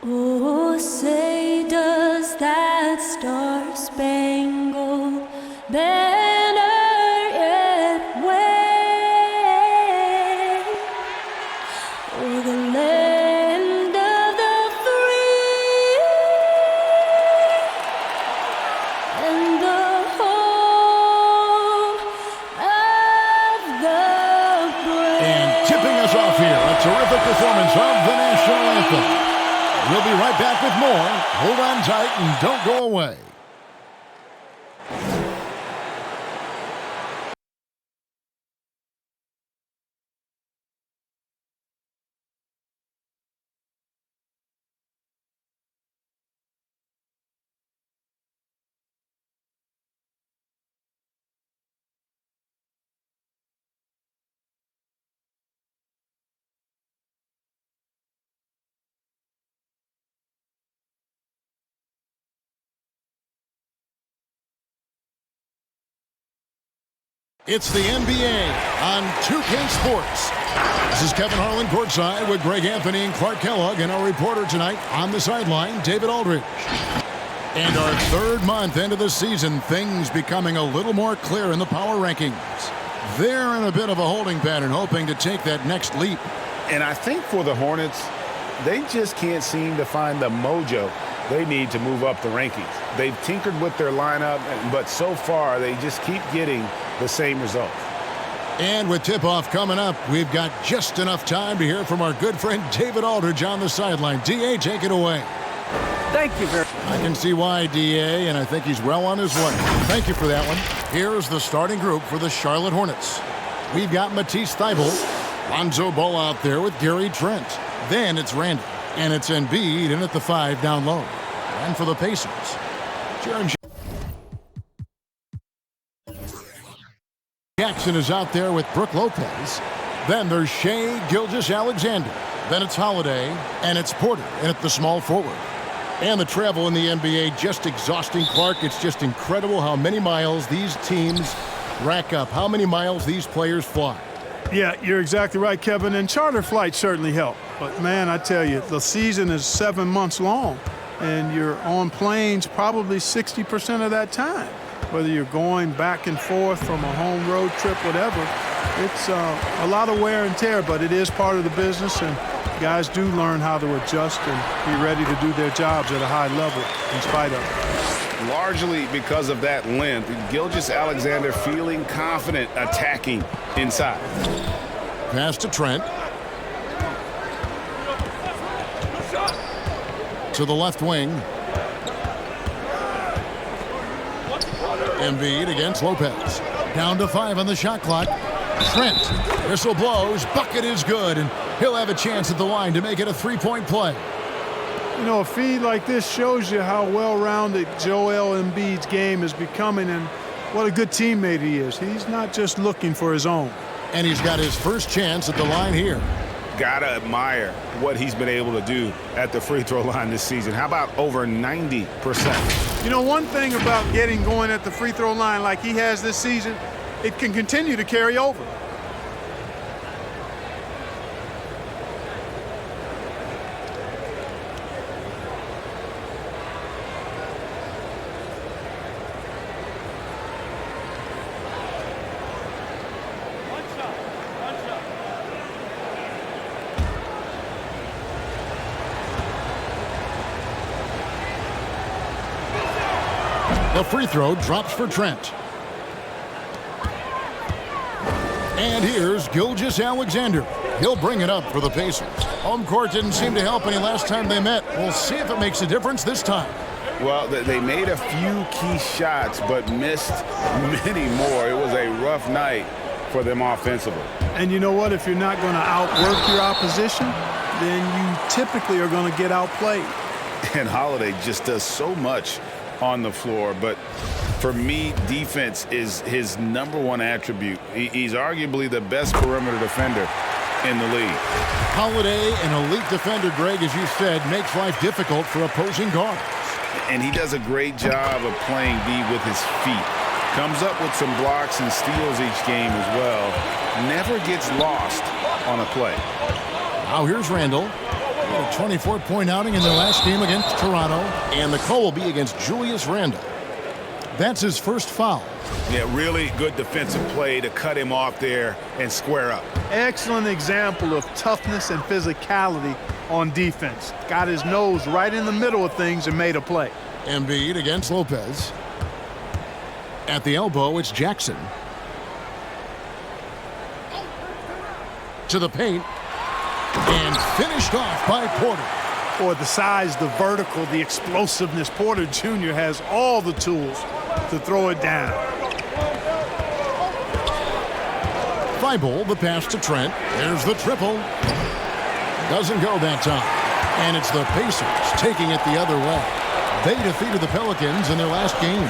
Oh, say does that star-spangled banner yet wave o'er the land of the free and the home of the brave? And tipping us off here, a terrific performance of the national anthem. We'll be right back with more. Hold on tight and don't go away. It's the NBA on 2K Sports. This is Kevin Harlan courtside with Greg Anthony and Clark Kellogg, and our reporter tonight on the sideline, David Aldridge. And our third month into the season, things becoming a little more clear in the power rankings. They're in a bit of a holding pattern, hoping to take that next leap. And I think for the Hornets, they just can't seem to find the mojo they need to move up the rankings. They've tinkered with their lineup, but so far they just keep getting the same result. And with tip-off coming up, we've got just enough time to hear from our good friend David Aldridge on the sideline. D.A., take it away. Thank you very much. I can see why, D.A., and I think he's well on his way. Thank you for that one. Here's the starting group for the Charlotte Hornets. We've got Matisse Thybulle, Lonzo Ball out there with Gary Trent. Then it's Randall, and it's Embiid in at the 5 down low. And for the Pacers, Jaren Jackson is out there with Brook Lopez. Then there's Shai Gilgeous-Alexander. Then it's Holiday, and it's Porter in at the small forward. And the travel in the NBA just exhausting, Clark. It's just incredible how many miles these teams rack up, how many miles these players fly. Yeah, you're exactly right, Kevin, and charter flights certainly help. But, man, I tell you, the season is 7 months long, and you're on planes probably 60% of that time. Whether you're going back and forth from a home road trip, whatever, it's a lot of wear and tear, but it is part of the business, and guys do learn how to adjust and be ready to do their jobs at a high level in spite of it. Largely because of that length, Gilgeous-Alexander feeling confident attacking inside. Pass to Trent. To the left wing. Embiid against Lopez. Down to 5 on the shot clock. Trent. Whistle blows. Bucket is good, and he'll have a chance at the line to make it a 3-point play. You know, a feed like this shows you how well-rounded Joel Embiid's game is becoming and what a good teammate he is. He's not just looking for his own. And he's got his first chance at the line here. Gotta admire what he's been able to do at the free throw line this season. How about over 90%? You know, one thing about getting going at the free throw line like he has this season, it can continue to carry over. The free throw drops for Trent. And here's Gilgeous-Alexander. He'll bring it up for the Pacers. Home court didn't seem to help any last time they met. We'll see if it makes a difference this time. Well, they made a few key shots, but missed many more. It was a rough night for them offensively. And you know what? If you're not going to outwork your opposition, then you typically are going to get outplayed. And Holiday just does so much on the floor, but for me, defense is his #1 attribute. He's arguably the best perimeter defender in the league. Holiday, an elite defender, Greg, as you said, makes life difficult for opposing guards. And he does a great job of playing D with his feet. Comes up with some blocks and steals each game as well. Never gets lost on a play. Now here's Randall. A 24-point outing in their last game against Toronto. And the call will be against Julius Randle. That's his first foul. Yeah, really good defensive play to cut him off there and square up. Excellent example of toughness and physicality on defense. Got his nose right in the middle of things and made a play. Embiid against Lopez. At the elbow, it's Jackson. To the paint. And finished off by Porter. Boy, the size, the vertical, the explosiveness. Porter Jr. has all the tools to throw it down. Thibault, the pass to Trent. There's the triple. Doesn't go that time. And it's the Pacers taking it the other way. They defeated the Pelicans in their last game.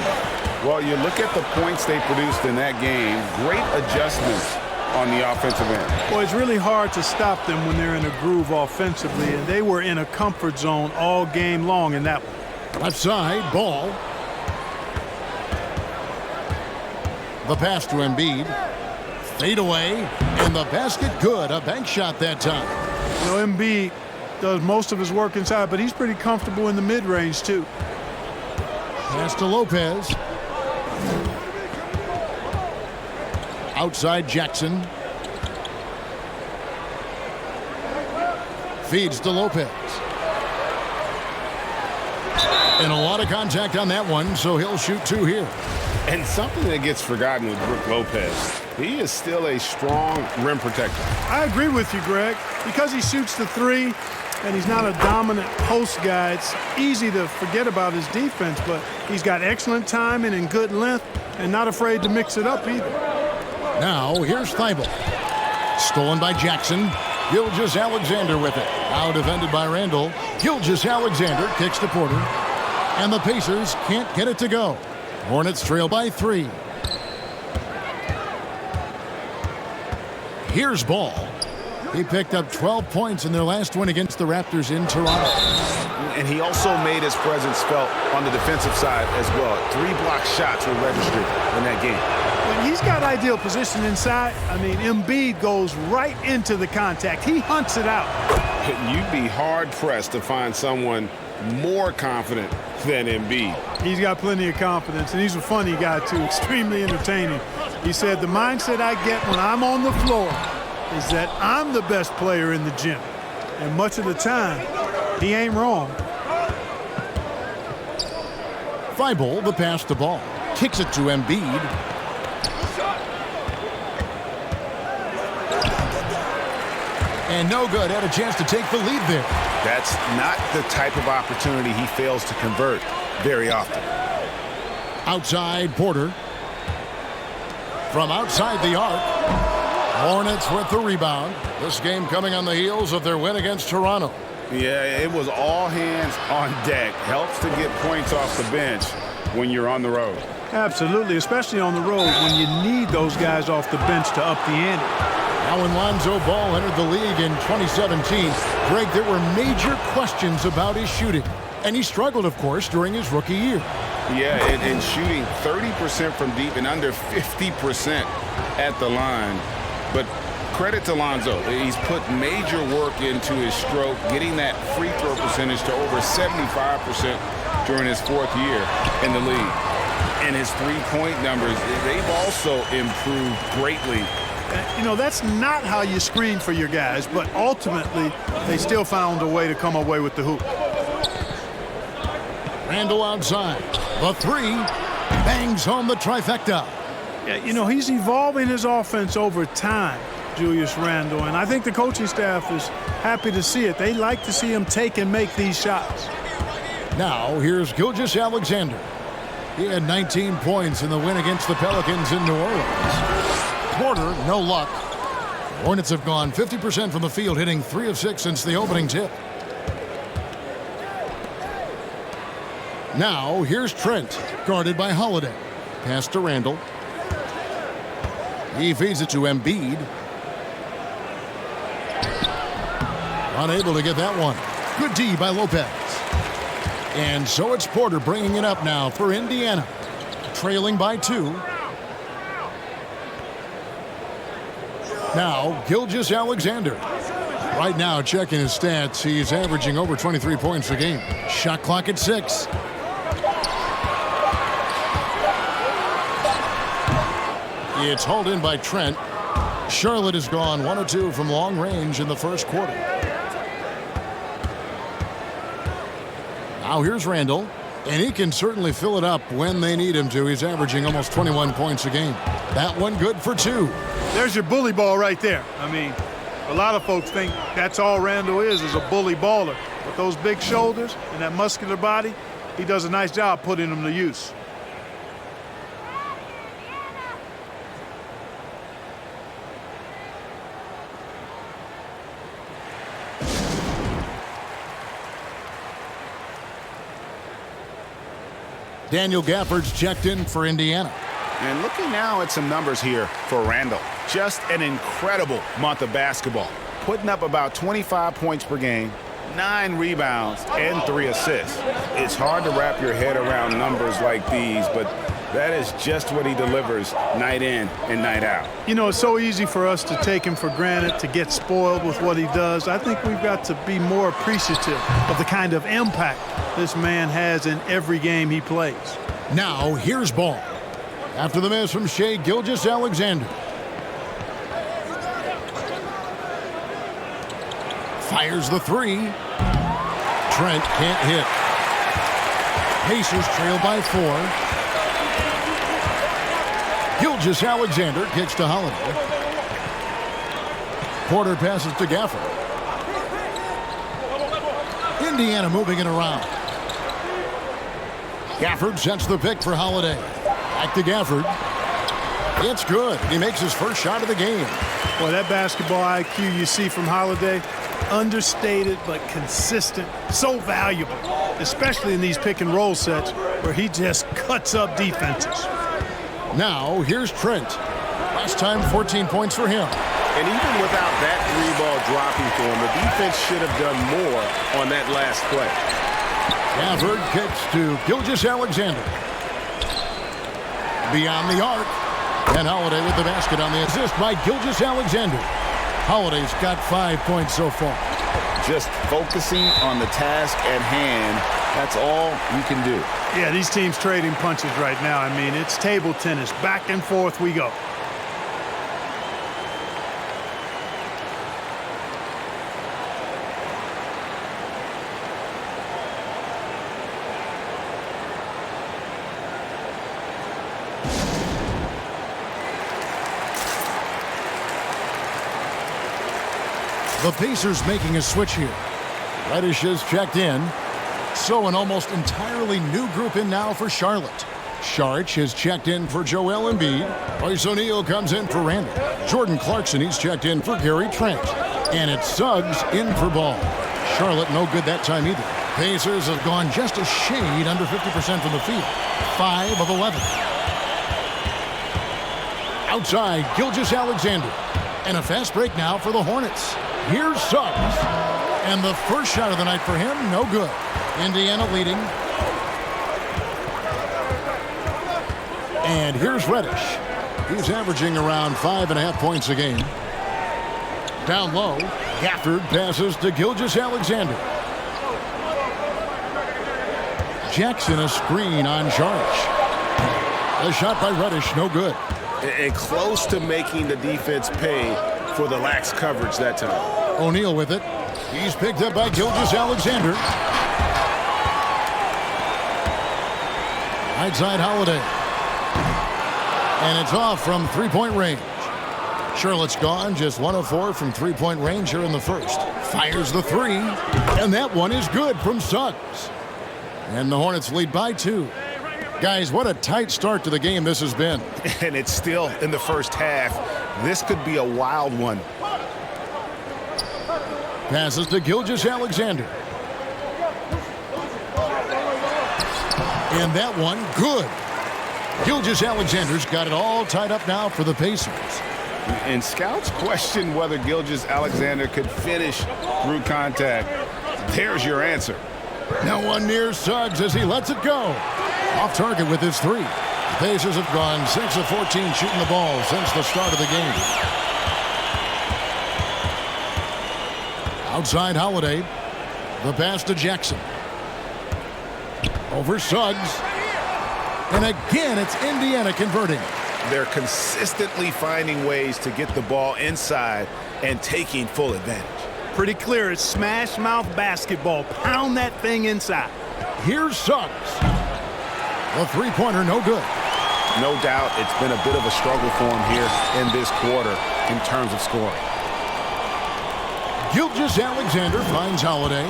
Well, you look at the points they produced in that game. Great adjustments on the offensive end. Well, it's really hard to stop them when they're in a groove offensively, and they were in a comfort zone all game long in that one. Left side, Ball. The pass to Embiid. Fade away, and the basket good. A bank shot that time. You know, Embiid does most of his work inside, but he's pretty comfortable in the mid-range, too. Pass to Lopez. Outside Jackson. Feeds to Lopez. And a lot of contact on that one, so he'll shoot two here. And something that gets forgotten with Brook Lopez, he is still a strong rim protector. I agree with you, Greg. Because he shoots the three and he's not a dominant post guy, it's easy to forget about his defense, but he's got excellent timing and good length and not afraid to mix it up either. Now, here's Thibault. Stolen by Jackson. Gilgeous-Alexander with it. Now defended by Randle. Gilgeous-Alexander kicks to Porter. And the Pacers can't get it to go. Hornets trail by 3. Here's Ball. He picked up 12 points in their last win against the Raptors in Toronto. And he also made his presence felt on the defensive side as well. 3 block shots were registered in that game. When he's got ideal position inside, I mean, Embiid goes right into the contact. He hunts it out. You'd be hard-pressed to find someone more confident than Embiid. He's got plenty of confidence, and he's a funny guy, too, extremely entertaining. He said, the mindset I get when I'm on the floor is that I'm the best player in the gym. And much of the time, he ain't wrong. Thibault, the pass to Ball. Kicks it to Embiid. And no good. Had a chance to take the lead there. That's not the type of opportunity he fails to convert very often. Outside Porter. From outside the arc. Hornets with the rebound. This game coming on the heels of their win against Toronto. Yeah, it was all hands on deck. Helps to get points off the bench when you're on the road. Absolutely, especially on the road when you need those guys off the bench to up the ante. Now when Lonzo Ball entered the league in 2017, Greg, there were major questions about his shooting. And he struggled, of course, during his rookie year. Yeah, and shooting 30% from deep and under 50% at the line. But credit to Lonzo. He's put major work into his stroke, getting that free throw percentage to over 75% during his 4th year in the league. And his three-point numbers, they've also improved greatly. You know, that's not how you screen for your guys, but ultimately, they still found a way to come away with the hoop. Randle outside. The 3 bangs home the trifecta. Yeah, you know, he's evolving his offense over time, Julius Randle, and I think the coaching staff is happy to see it. They like to see him take and make these shots. Now, here's Gilgeous-Alexander. He had 19 points in the win against the Pelicans in New Orleans. Porter, no luck. Hornets have gone 50% from the field, hitting 3 of 6 since the opening tip. Now, here's Trent, guarded by Holiday. Pass to Randle. He feeds it to Embiid. Unable to get that one. Good D by Lopez. And so it's Porter bringing it up now for Indiana. Trailing by 2. Now, Gilgeous-Alexander. Right now, checking his stats, he's averaging over 23 points a game. Shot clock at 6. It's hauled in by Trent. Charlotte has gone 1 of 2 from long range in the first quarter. Now here's Randall, and he can certainly fill it up when they need him to. He's averaging almost 21 points a game. That one good for 2. There's your bully ball right there. I mean, a lot of folks think that's all Randall is a bully baller. With those big shoulders and that muscular body, he does a nice job putting them to use. Daniel Gafford's checked in for Indiana. And looking now at some numbers here for Randall. Just an incredible month of basketball. Putting up about 25 points per game, 9 rebounds, and 3 assists. It's hard to wrap your head around numbers like these, but that is just what he delivers night in and night out. You know, it's so easy for us to take him for granted, to get spoiled with what he does. I think we've got to be more appreciative of the kind of impact this man has in every game he plays. Now, here's Ball. After the miss from Shai Gilgeous-Alexander. Fires the 3. Trent can't hit. Pacers trail by 4. Gilgeous-Alexander kicks to Holiday. Porter passes to Gafford. Indiana moving it around. Gafford sets the pick for Holiday. Back to Gafford. It's good. He makes his first shot of the game. Boy, that basketball IQ you see from Holiday, understated but consistent, so valuable, especially in these pick and roll sets where he just cuts up defenses. Now, here's Trent. Last time, 14 points for him. And even without that 3-ball dropping for him, the defense should have done more on that last play. Gafford kicks to Gilgeous-Alexander. Beyond the arc. And Holiday with the basket on the assist by Gilgeous-Alexander. Holiday's got 5 points so far. Just focusing on the task at hand, that's all you can do. Yeah, these teams trading punches right now. I mean, it's table tennis. Back and forth we go. The Pacers making a switch here. Reddish is checked in. So an almost entirely new group in now for Charlotte. Saric is checked in for Joel Embiid. Royce O'Neal comes in for Randall. Jordan Clarkson, he's checked in for Gary Trent. And it's Suggs in for Ball. Charlotte no good that time either. Pacers have gone just a shade under 50% from the field. 5 of 11. Outside, Gilgeous-Alexander. And a fast break now for the Hornets. Here's Suggs. And the first shot of the night for him, no good. Indiana leading. And here's Reddish. He's averaging around 5.5 points a game. Down low, Gafford passes to Gilgeous-Alexander. Jackson a screen on Saric. A shot by Reddish, no good. And close to making the defense pay for the lax coverage that time. O'Neal with it. He's picked up by Gilgeous-Alexander. Right side Holiday. And it's off from three-point range. Charlotte's gone just 1 of 4 from three-point range here in the first. Fires the 3. And that one is good from Suggs. And the Hornets lead by 2. Guys, what a tight start to the game this has been. And it's still in the first half. This could be a wild one. Passes to Gilgeous-Alexander. And that one, good. Gilgeous-Alexander's got it all tied up now for the Pacers. And scouts question whether Gilgeous-Alexander could finish through contact. There's your answer. Now one near Suggs as he lets it go. Off target with his 3. The Pacers have gone 6 of 14 shooting the ball since the start of the game. Outside Holiday. The pass to Jackson. Over Suggs. And again, it's Indiana converting. They're consistently finding ways to get the ball inside and taking full advantage. Pretty clear. It's smash mouth basketball. Pound that thing inside. Here's Suggs. The three-pointer, no good. No doubt it's been a bit of a struggle for him here in this quarter in terms of scoring. Gilgeous-Alexander finds Holiday.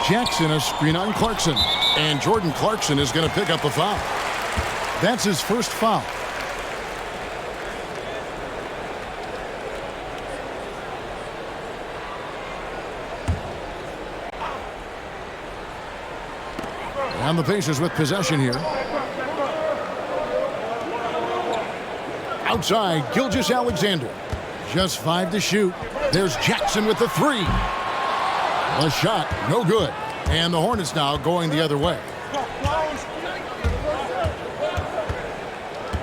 Jackson a screen on Clarkson. And Jordan Clarkson is going to pick up a foul. That's his first foul. And the Pacers with possession here. Outside, Gilgeous-Alexander. Just 5 to shoot. There's Jackson with the three. A shot, no good. And the Hornets now going the other way.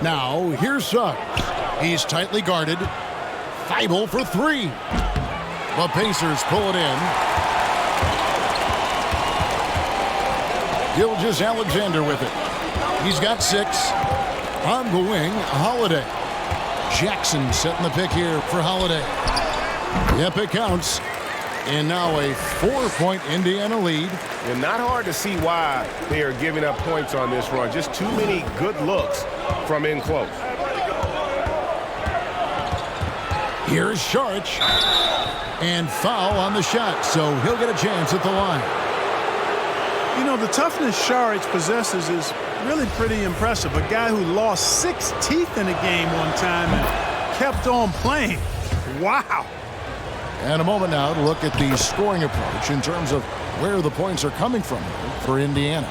Now, here's Suggs. He's tightly guarded. Thibault for three. The Pacers pull it in. Gilgeous-Alexander with it. He's got 6. On the wing, Holiday. Jackson setting the pick here for Holiday. Yep, it counts. And now a 4-point Indiana lead. And not hard to see why they are giving up points on this run. Just too many good looks from in close. Here's Saric. And foul on the shot, so he'll get a chance at the line. You know, the toughness Saric possesses is really pretty impressive. A guy who lost 6 teeth in a game one time and kept on playing. Wow. And a moment now to look at the scoring approach in terms of where the points are coming from for Indiana.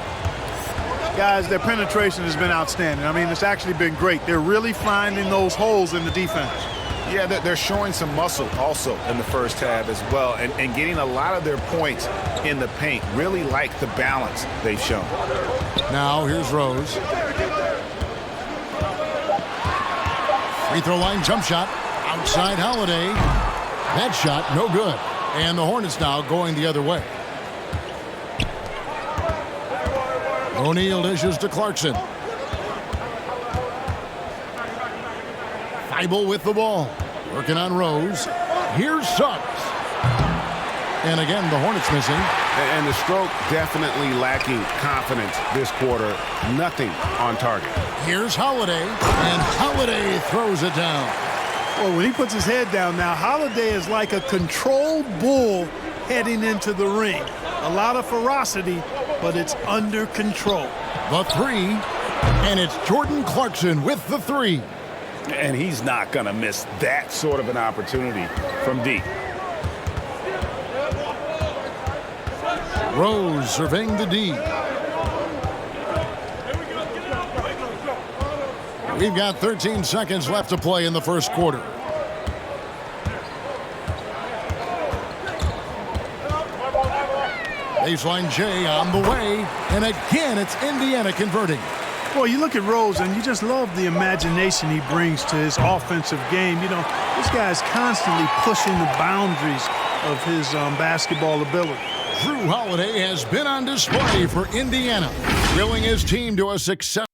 Guys, their penetration has been outstanding. I mean, it's actually been great. They're really finding those holes in the defense. Yeah, they're showing some muscle also in the first half as well, and getting a lot of their points in the paint. Really like the balance they've shown. Now here's Rose. Free throw line jump shot. Outside Holiday. That shot no good. And the Hornets now going the other way. O'Neal dishes to Clarkson. Thibault with the ball. Working on Rose. Here's Suggs. And again, the Hornets missing. And the stroke definitely lacking confidence this quarter. Nothing on target. Here's Holiday. And Holiday throws it down. Well, when he puts his head down now, Holiday is like a controlled bull heading into the ring. A lot of ferocity, but it's under control. The three. And it's Jordan Clarkson with the three. And he's not going to miss that sort of an opportunity from deep. Rose surveying the D. We've got 13 seconds left to play in the first quarter. Baseline J on the way. And again, it's Indiana converting. Well, you look at Rose, and you just love the imagination he brings to his offensive game. You know, this guy's constantly pushing the boundaries of his basketball ability. Drew Holiday has been on display for Indiana, willing his team to a success.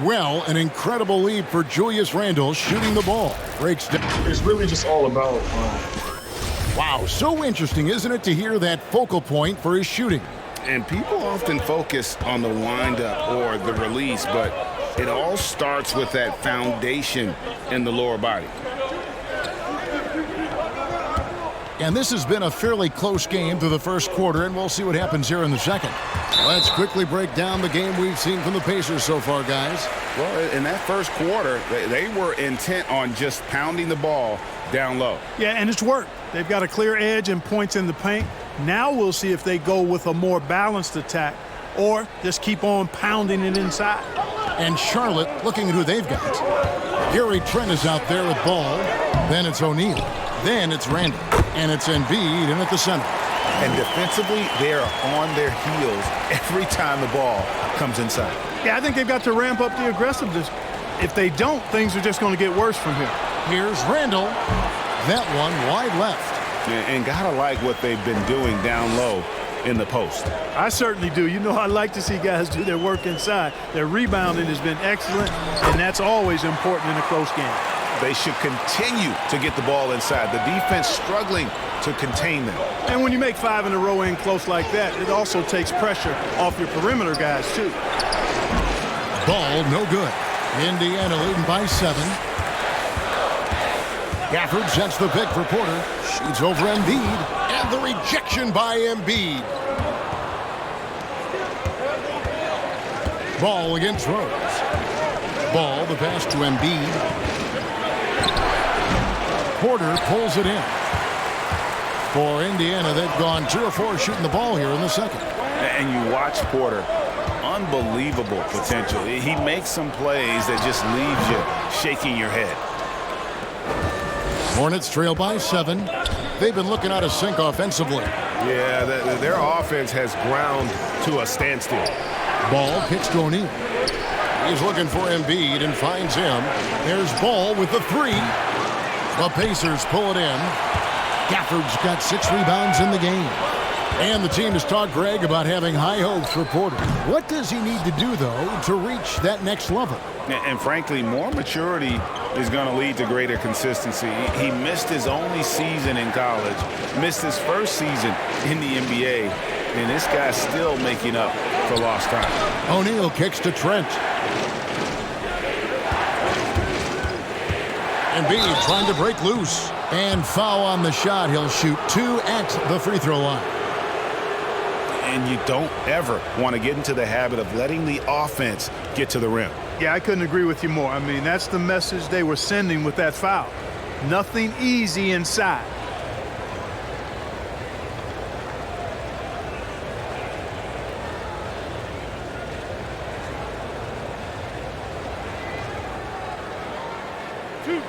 Well, an incredible lead for Julius Randle shooting the ball. Breaks down. It's really just all about Wow, so interesting, isn't it, to hear that focal point for his shooting? And people often focus on the windup or the release, but it all starts with that foundation in the lower body. And this has been a fairly close game through the first quarter, and we'll see what happens here in the second. Let's quickly break down the game we've seen from the Pacers so far, guys. Well, in that first quarter, they were intent on just pounding the ball down low. Yeah, and it's worked. They've got a clear edge and points in the paint. Now we'll see if they go with a more balanced attack or just keep on pounding it inside. And Charlotte looking at who they've got. Gary Trent is out there with ball. Then it's O'Neal. Then it's Randle. And it's Embiid in at the center. And defensively, they are on their heels every time the ball comes inside. Yeah, I think they've got to ramp up the aggressiveness. If they don't, things are just going to get worse from here. Here's Randall. That one wide left. And gotta like what they've been doing down low in the post. I certainly do. You know, I like to see guys do their work inside. Their rebounding has been excellent, and that's always important in a close game. They should continue to get the ball inside. The defense struggling to contain them. And when you make 5 in a row in close like that, it also takes pressure off your perimeter guys, too. Ball no good. Indiana leading by 7. Gafford sets the pick for Porter. Shoots over Embiid. And the rejection by Embiid. Ball against Rose. Ball, the pass to Embiid. Porter pulls it in. For Indiana, they've gone 2 or 4 shooting the ball here in the second. And you watch Porter. Unbelievable potential. He makes some plays that just leaves you shaking your head. Hornets trail by 7. They've been looking out of sync offensively. Yeah, their offense has ground to a standstill. Ball kicks to O'Neal. He's looking for Embiid and finds him. There's Ball with the 3. The Pacers pull it in. Gafford's got 6 rebounds in the game. And the team has talked, Greg, about having high hopes for Porter. What does he need to do, though, to reach that next level? And frankly, more maturity is going to lead to greater consistency. He missed his only season in college, missed his first season in the NBA, and this guy's still making up for lost time. O'Neal kicks to Trent. Embiid trying to break loose. And foul on the shot. He'll shoot 2 at the free throw line. And you don't ever want to get into the habit of letting the offense get to the rim. Yeah, I couldn't agree with you more. I mean, that's the message they were sending with that foul. Nothing easy inside. Two.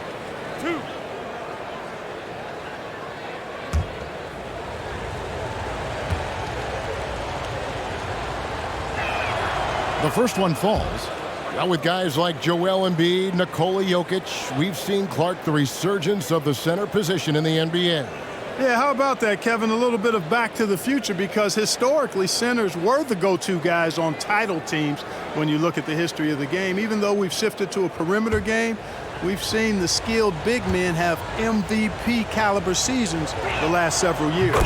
The first one falls. Now with guys like Joel Embiid, Nikola Jokic, we've seen, Clark, the resurgence of the center position in the NBA. Yeah, how about that, Kevin? A little bit of back to the future, because historically centers were the go-to guys on title teams when you look at the history of the game. Even though we've shifted to a perimeter game, we've seen the skilled big men have MVP caliber seasons the last several years.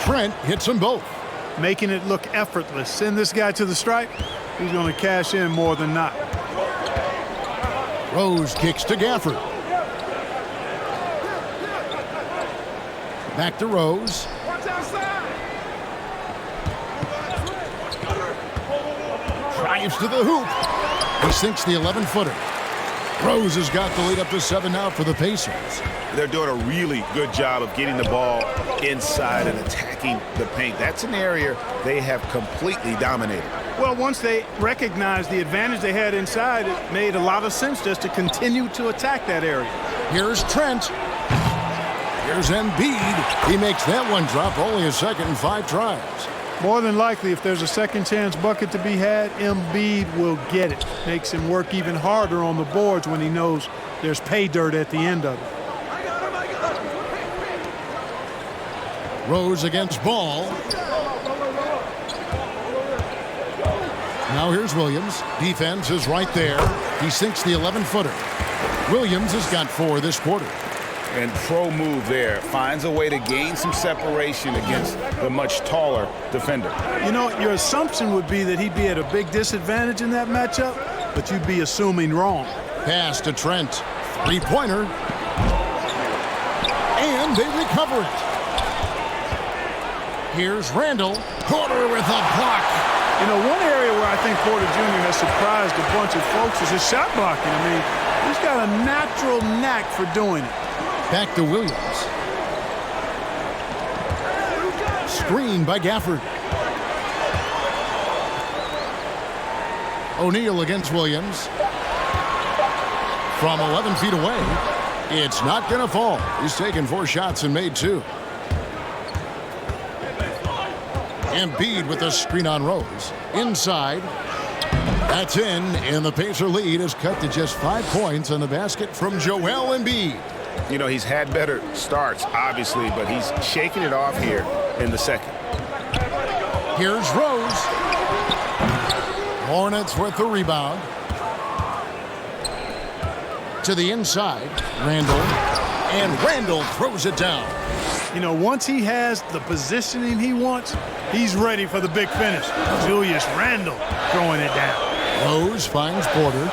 Trent hits them both. Making it look effortless. Send this guy to the stripe, he's going to cash in more than not. Rose kicks to Gafford. Back to Rose. Drives to the hoop. He sinks the 11-footer. Rose has got the lead up to 7 now for the Pacers. They're doing a really good job of getting the ball inside and attacking the paint. That's an area they have completely dominated. Well, once they recognized the advantage they had inside, it made a lot of sense just to continue to attack that area. Here's Trent. Here's Embiid. He makes that one drop, only a second and 5 tries. More than likely, if there's a second chance bucket to be had, Embiid will get it. Makes him work even harder on the boards when he knows there's pay dirt at the end of it. Rose against Ball. Now here's Williams. Defense is right there. He sinks the 11-footer. Williams has got 4 this quarter. And pro move there. Finds a way to gain some separation against the much taller defender. You know, your assumption would be that he'd be at a big disadvantage in that matchup, but you'd be assuming wrong. Pass to Trent. 3-pointer. And they recover it. Here's Randall. Porter with a block. You know, one area where I think Porter Jr. has surprised a bunch of folks is his shot blocking. I mean, he's got a natural knack for doing it. Back to Williams. Screen by Gafford. O'Neal against Williams. From 11 feet away. It's not going to fall. He's taken 4 shots and made 2. Embiid with the screen on Rose. Inside. That's in, and the Pacer lead is cut to just 5 points on the basket from Joel Embiid. You know, he's had better starts, obviously, but he's shaking it off here in the second. Here's Rose. Hornets with the rebound. To the inside, Randall. And Randall throws it down. You know, once he has the positioning he wants, he's ready for the big finish. Julius Randle throwing it down. Rose finds Porter.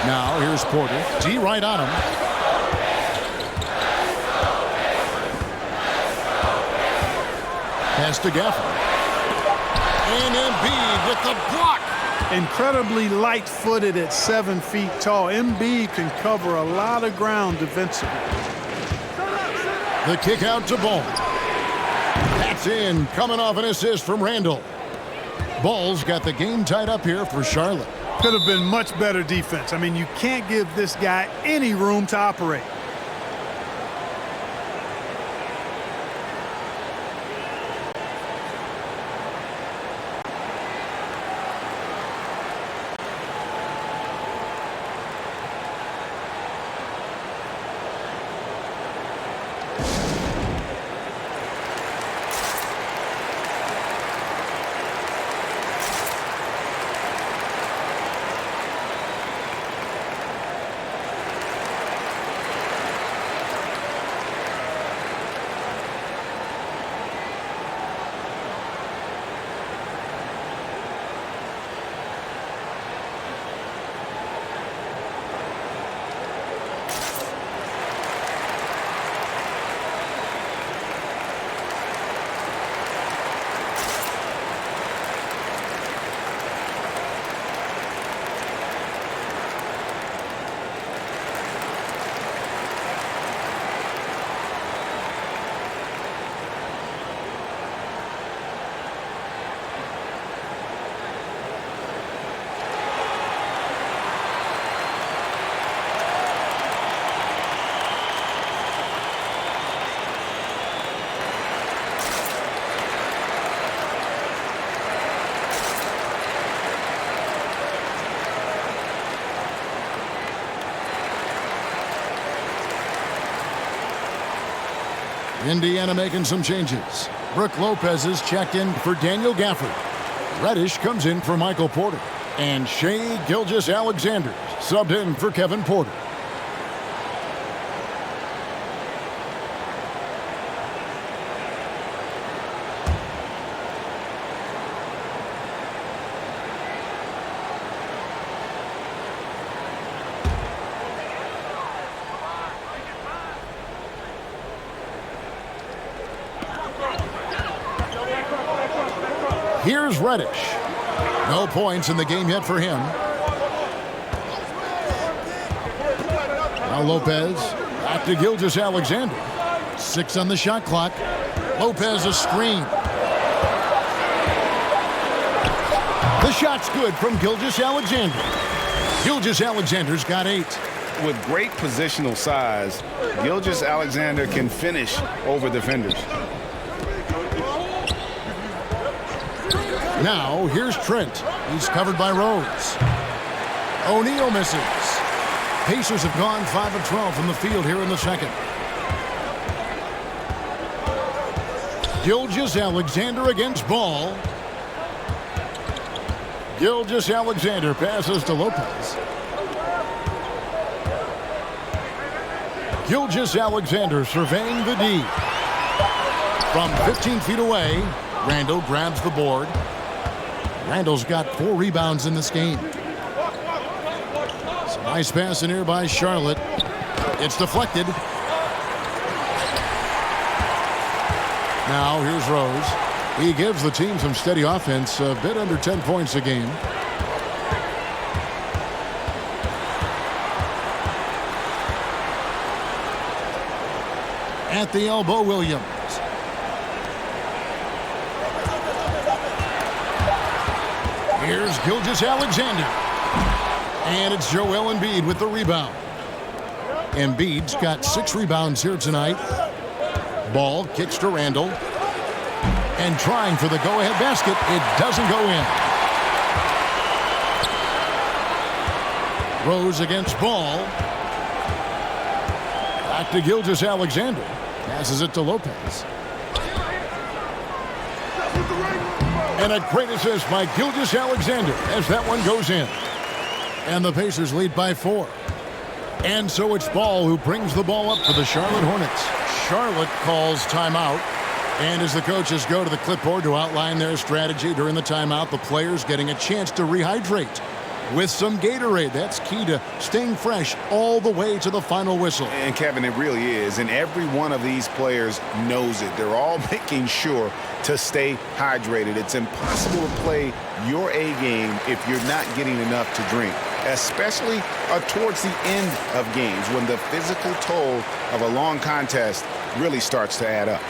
Now here's Porter. D right on him. Pass to Gafford. And Embiid with the block. Incredibly light-footed at 7 feet tall. Embiid can cover a lot of ground defensively. The kick out to Ball. That's in, coming off an assist from Randall. Ball's got the game tied up here for Charlotte. Could have been much better defense. I mean, you can't give this guy any room to operate. Indiana making some changes. Brooke Lopez is checked in for Daniel Gafford. Reddish comes in for Michael Porter. And Shai Gilgeous-Alexander subbed in for Kevin Porter. Here's Reddish. No points in the game yet for him. Now Lopez back to Gilgeous-Alexander. 6 on the shot clock. Lopez a screen. The shot's good from Gilgeous-Alexander. Gilgeous-Alexander's got 8. With great positional size, Gilgeous-Alexander can finish over defenders. Now, here's Trent. He's covered by Rose. O'Neal misses. Pacers have gone 5 of 12 from the field here in the second. Gilgeous-Alexander against Ball. Gilgeous-Alexander passes to Lopez. Gilgeous-Alexander surveying the D. From 15 feet away, Randall grabs the board. Randall's got 4 rebounds in this game. It's a nice pass in here by Charlotte. It's deflected. Now here's Rose. He gives the team some steady offense, a bit under 10 points a game. At the elbow, Williams. Here's Gilgeous-Alexander. And it's Joel Embiid with the rebound. Embiid's got 6 rebounds here tonight. Ball kicks to Randall. And trying for the go-ahead basket. It doesn't go in. Rose against Ball. Back to Gilgeous-Alexander. Passes it to Lopez. And a great assist by Gilgeous-Alexander as that one goes in. And the Pacers lead by 4. And so it's Ball who brings the ball up for the Charlotte Hornets. Charlotte calls timeout. And as the coaches go to the clipboard to outline their strategy during the timeout, the players getting a chance to rehydrate with some Gatorade. That's key to staying fresh all the way to the final whistle. And Kevin, it really is. And every one of these players knows it. They're all making sure to stay hydrated. It's impossible to play your A game if you're not getting enough to drink, especially towards the end of games when the physical toll of a long contest really starts to add up.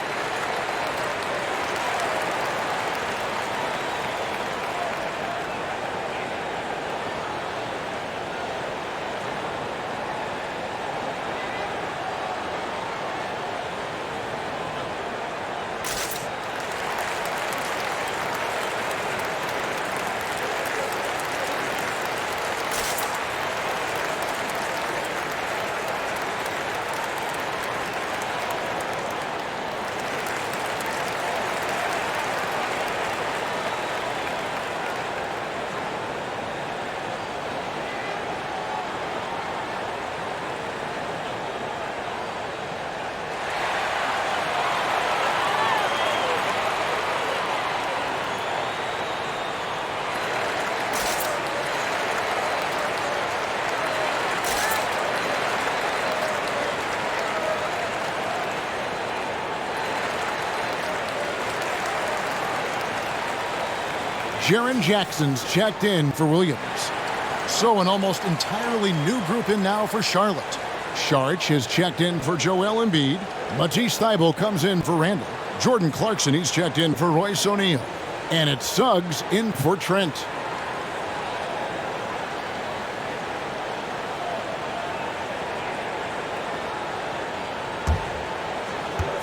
Jaren Jackson's checked in for Williams. So an almost entirely new group in now for Charlotte. Saric has checked in for Joel Embiid. Matisse Thybulle comes in for Randall. Jordan Clarkson, he's checked in for Royce O'Neal. And it's Suggs in for Trent.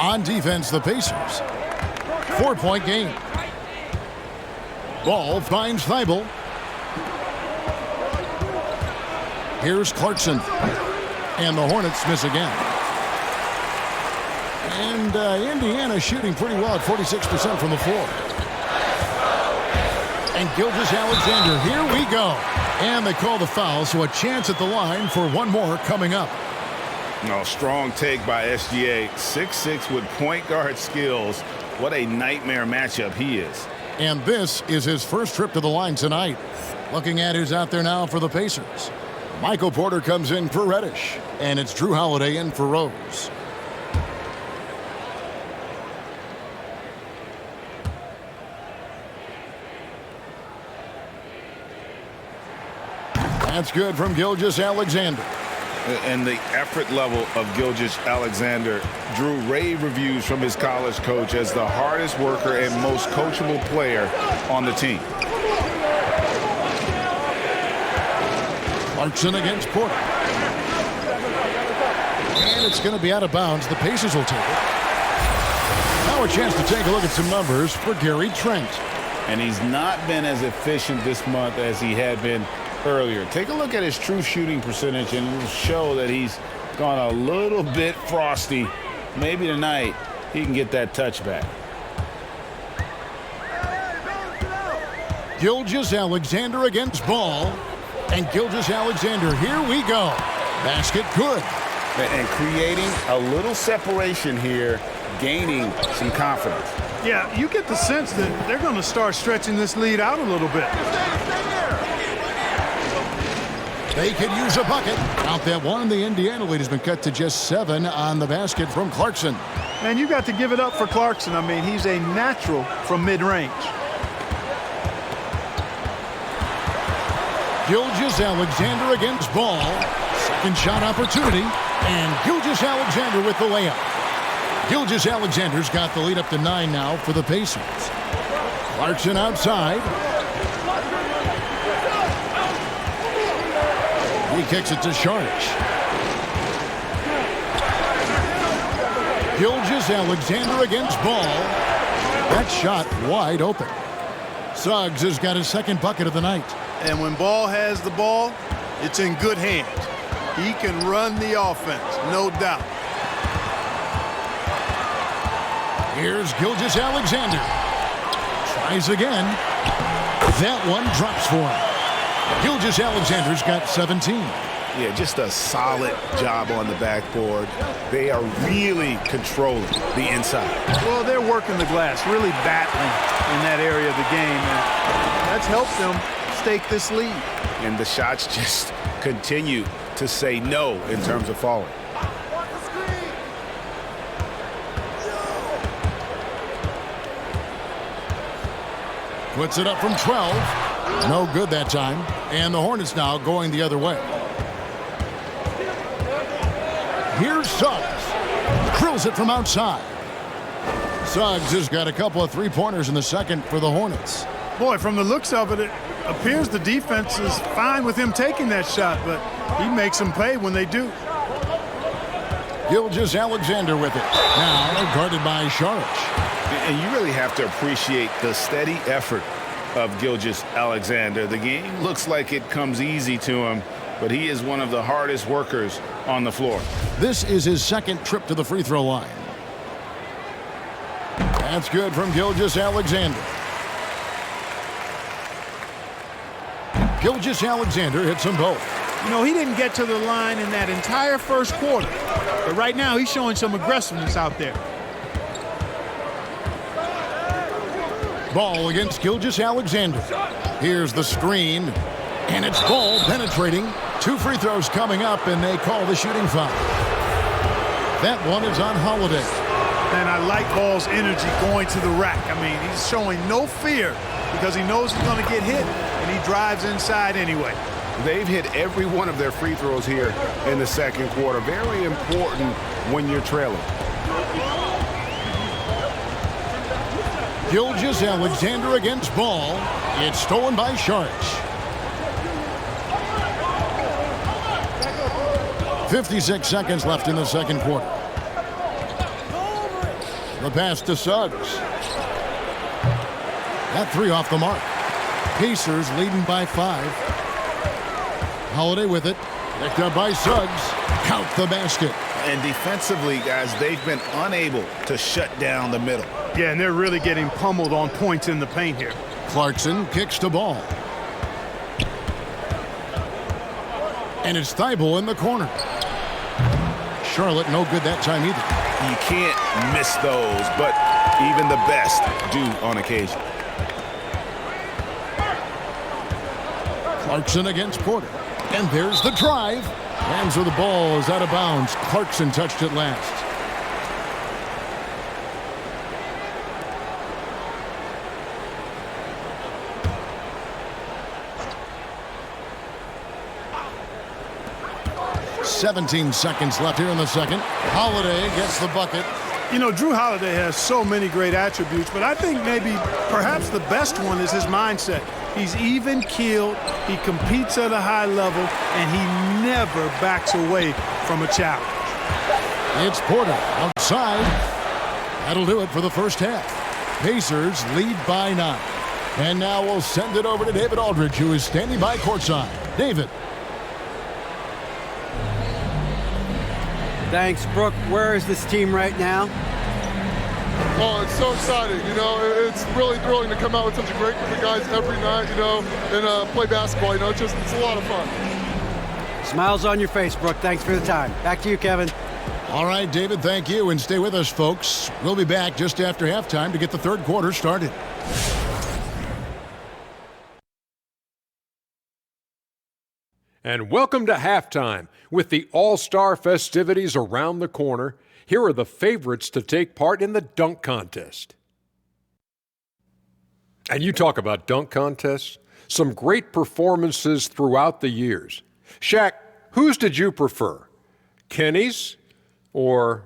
On defense, the Pacers. 4-point game. Ball finds Thybulle. Here's Clarkson. And the Hornets miss again. And Indiana shooting pretty well at 46% from the floor. And Gilgeous-Alexander, here we go. And they call the foul, so a chance at the line for one more coming up. No, strong take by SGA. 6'6" with point guard skills. What a nightmare matchup he is. And this is his first trip to the line tonight. Looking at who's out there now for the Pacers. Michael Porter comes in for Reddish. And it's Drew Holiday in for Rose. That's good from Gilgeous-Alexander. And the effort level of Gilgeous-Alexander drew rave reviews from his college coach as the hardest worker and most coachable player on the team. Clarkson against Porter. And it's going to be out of bounds. The Pacers will take it. Now a chance to take a look at some numbers for Gary Trent. And he's not been as efficient this month as he had been earlier. Take a look at his true shooting percentage and it'll show that he's gone a little bit frosty. Maybe tonight he can get that touchback. Gilgeous-Alexander against Ball. And Gilgeous-Alexander, here we go. Basket good. And creating a little separation here, gaining some confidence. Yeah, you get the sense that they're going to start stretching this lead out a little bit. They could use a bucket. Count that one. The Indiana lead has been cut to just 7 on the basket from Clarkson. And you got to give it up for Clarkson. I mean, he's a natural from mid-range. Gilgeous-Alexander against Ball. Second shot opportunity. And Gilgeous-Alexander with the layup. Gilgeous-Alexander's got the lead up to 9 now for the Pacers. Clarkson outside. He kicks it to Saric. Gilgeous-Alexander against Ball. That shot wide open. Suggs has got his second bucket of the night. And when Ball has the ball, it's in good hands. He can run the offense, no doubt. Here's Gilgeous-Alexander. Tries again. That one drops for him. Gilgeous-Alexander's got 17. Yeah, just a solid job on the backboard. They are really controlling the inside. Well, they're working the glass, really battling in that area of the game, and that's helped them stake this lead. And the shots just continue to say no in terms of falling. Puts it up from 12. No good that time. And the Hornets now going the other way. Here's Suggs. Drills it from outside. Suggs has got a couple of three-pointers in the second for the Hornets. Boy, from the looks of it, it appears the defense is fine with him taking that shot, but he makes them pay when they do. Gilgeous-Alexander with it. Now guarded by Saric. And you really have to appreciate the steady effort of Gilgeous-Alexander. The game looks like it comes easy to him, but he is one of the hardest workers on the floor. This is his second trip to the free throw line. That's good from Gilgeous-Alexander. Gilgeous-Alexander hits them both. You know, he didn't get to the line in that entire first quarter, but right now he's showing some aggressiveness out there. Ball against Gilgeous-Alexander. Here's the screen, and it's Ball penetrating. 2 free throws coming up, and they call the shooting foul. That one is on Holiday. And I like Ball's energy going to the rack. I mean, he's showing no fear because he knows he's going to get hit, and he drives inside anyway. They've hit every one of their free throws here in the second quarter. Very important when you're trailing. Gilgeous-Alexander against Ball. It's stolen by Saric. 56 seconds left in the second quarter. The pass to Suggs. That 3 off the mark. Pacers leading by 5. Holiday with it. Picked up by Suggs. Count the basket. And defensively, guys, they've been unable to shut down the middle. Yeah, and they're really getting pummeled on points in the paint here. Clarkson kicks to Ball. And it's Thibault in the corner. Charlotte no good that time either. You can't miss those, but even the best do on occasion. Clarkson against Porter. And there's the drive. Hands of the ball is out of bounds. Clarkson touched it last. "17 seconds left here in the second. Holiday gets the bucket. You know, Drew Holiday has so many great attributes, but I think maybe perhaps the best one is his mindset. He's even-keeled, he competes at a high level, and he never backs away from a challenge. It's Porter outside. That'll do it for the first half. Pacers lead by 9. And now we'll send it over to David Aldridge, who is standing by courtside. David. Thanks, Brooke. Where is this team right now? Oh, it's so exciting. You know, it's really thrilling to come out with such a great group of guys every night, you know, and play basketball. You know, it's a lot of fun. Smiles on your face, Brooke. Thanks for the time. Back to you, Kevin. All right, David, thank you. And stay with us, folks. We'll be back just after halftime to get the third quarter started. And welcome to halftime. With the All-Star festivities around the corner, here are the favorites to take part in the dunk contest. And you talk about dunk contests, some great performances throughout the years. Shaq, whose did you prefer? Kenny's or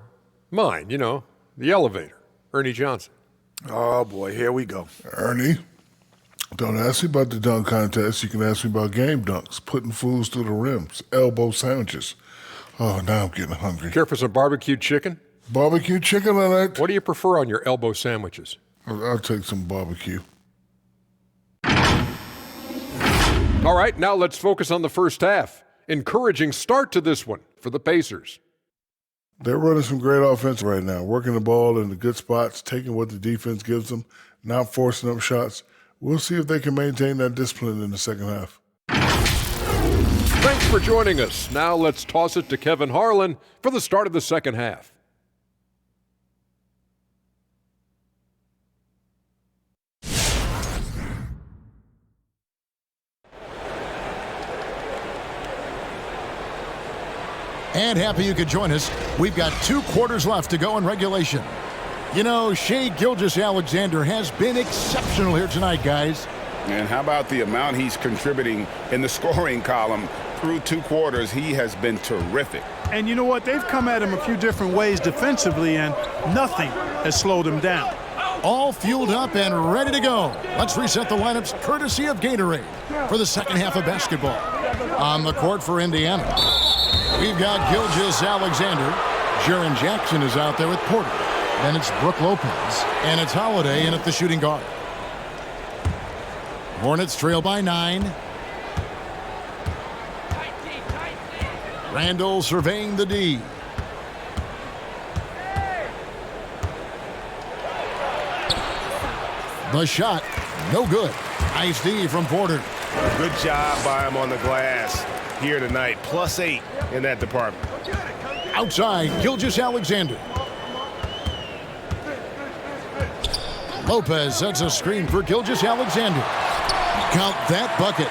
mine, you know, the elevator, Ernie Johnson? Oh, boy, here we go. Ernie, don't ask me about the dunk contest. You can ask me about game dunks, putting fools through the rims, elbow sandwiches. Oh, now I'm getting hungry. Care for some barbecued chicken? Barbecue chicken on it. What do you prefer on your elbow sandwiches? I'll take some barbecue. All right, now let's focus on the first half. Encouraging start to this one for the Pacers. They're running some great offense right now, working the ball in the good spots, taking what the defense gives them, not forcing up shots. We'll see if they can maintain that discipline in the second half. Thanks for joining us. Now let's toss it to Kevin Harlan for the start of the second half. And happy you could join us. We've got 2 quarters left to go in regulation. You know, Shai Gilgeous-Alexander has been exceptional here tonight, guys. And how about the amount he's contributing in the scoring column? Through 2 quarters, he has been terrific. And you know what? They've come at him a few different ways defensively, and nothing has slowed him down. All fueled up and ready to go. Let's reset the lineups courtesy of Gatorade for the second half of basketball. On the court for Indiana, we've got Gilgeous-Alexander. Jaren Jackson is out there with Porter. Then it's Brook Lopez. And it's Holiday in at the shooting guard. Hornets trail by 9. Randall surveying the D. The shot, no good. Nice D from Porter. Good job by him on the glass here tonight. +8 in that department. Outside, Gilgeous-Alexander. Lopez sets a screen for Gilgeous-Alexander. Count that bucket.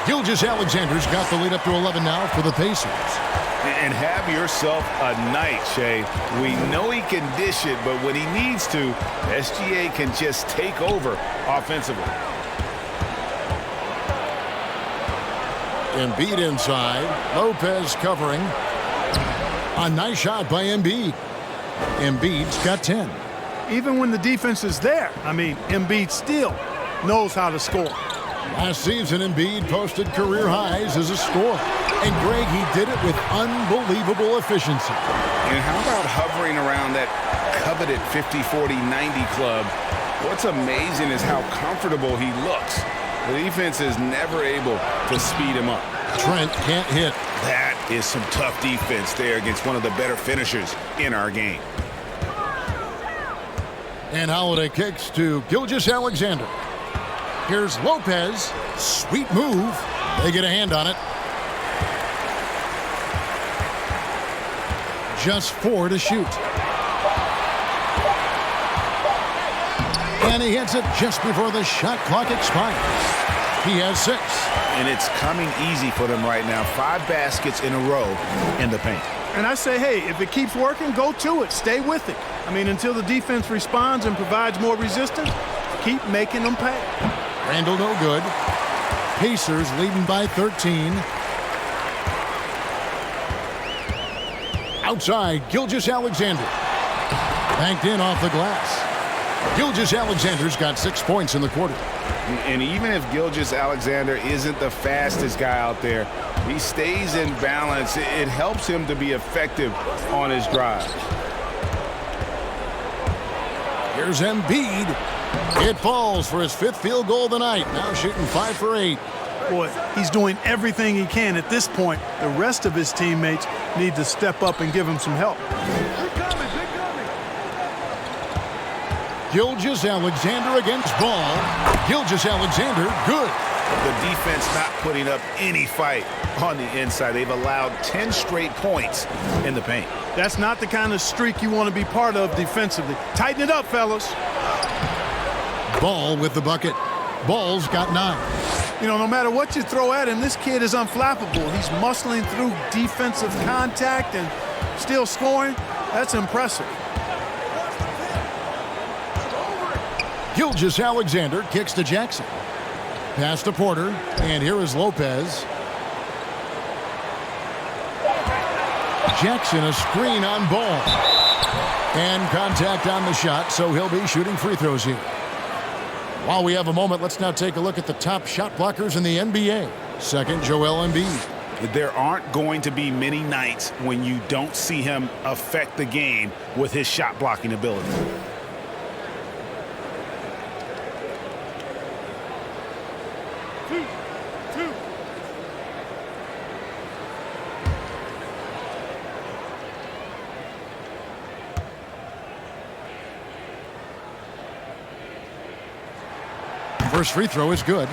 Gilgeous-Alexander's got the lead up to 11 now for the Pacers. And have yourself a night, Shai. We know he can dish it, but when he needs to, SGA can just take over offensively. Embiid inside. Lopez covering. A nice shot by Embiid. Embiid's got 10. Even when the defense is there, Embiid still knows how to score. Last season, Embiid posted career highs as a scorer. And, Greg, he did it with unbelievable efficiency. And how about hovering around that coveted 50-40-90 club? What's amazing is how comfortable he looks. The defense is never able to speed him up. Trent can't hit. That is some tough defense there against one of the better finishers in our game. And Holiday kicks to Gilgeous-Alexander. Here's Lopez. Sweet move. They get a hand on it. Just 4 to shoot. And he hits it just before the shot clock expires. He has 6. And it's coming easy for them right now. 5 baskets in a row in the paint. And I say, hey, if it keeps working, go to it. Stay with it. Until the defense responds and provides more resistance, keep making them pay. Randall no good. Pacers leading by 13. Outside, Gilgeous-Alexander. Banked in off the glass. Gilgeous-Alexander's got 6 points in the quarter. And even if Gilgeous-Alexander isn't the fastest guy out there, he stays in balance. It helps him to be effective on his drive. Here's Embiid. It falls for his 5th field goal of the night. Now shooting 5 for 8. Boy, he's doing everything he can at this point. The rest of his teammates need to step up and give him some help. Gilgeous-Alexander against Ball. Gilgeous-Alexander, good. The defense not putting up any fight on the inside. They've allowed 10 straight points in the paint. That's not the kind of streak you want to be part of defensively. Tighten it up, fellas. Ball with the bucket. Ball's got 9. No matter what you throw at him, this kid is unflappable. He's muscling through defensive contact and still scoring. That's impressive. Gilgeous-Alexander kicks to Jackson. Pass to Porter, and here is Lopez. Jackson, a screen on Ball. And contact on the shot, so he'll be shooting free throws here. While we have a moment, let's now take a look at the top shot blockers in the NBA. Second, Joel Embiid. There aren't going to be many nights when you don't see him affect the game with his shot blocking ability. First free throw is good.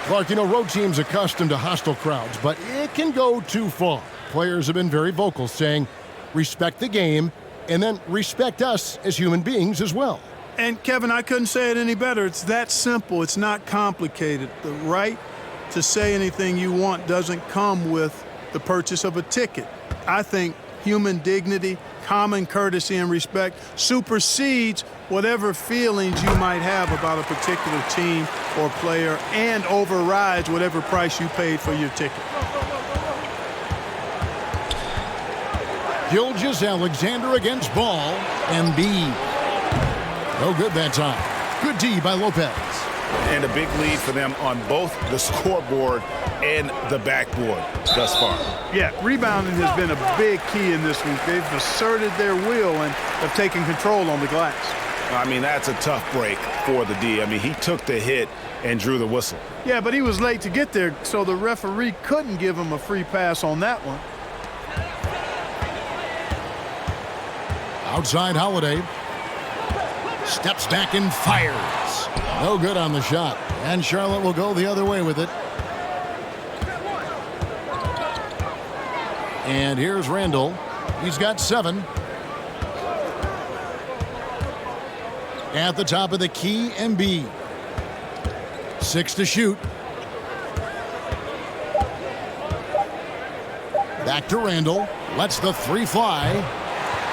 Clark, you know, road teams accustomed to hostile crowds, but it can go too far. Players have been very vocal saying, respect the game, and then respect us as human beings as well. And, Kevin, I couldn't say it any better. It's that simple. It's not complicated. The right to say anything you want doesn't come with the purchase of a ticket. I think human dignity, common courtesy, and respect supersedes whatever feelings you might have about a particular team or player and overrides whatever price you paid for your ticket. Gilgeous-Alexander against Ball. Embiid. No good that time. Good D by Lopez. And a big lead for them on both the scoreboard and the backboard thus far. Yeah, rebounding has been a big key in this one. They've asserted their will and have taken control on the glass. I mean, that's a tough break for the D. I mean, he took the hit and drew the whistle. Yeah, but he was late to get there, so the referee couldn't give him a free pass on that one. Outside Holiday. Steps back and fires. No good on the shot. And Charlotte will go the other way with it. And here's Randall. He's got 7. At the top of the key, Embiid. 6 to shoot. Back to Randall. Lets the 3 fly.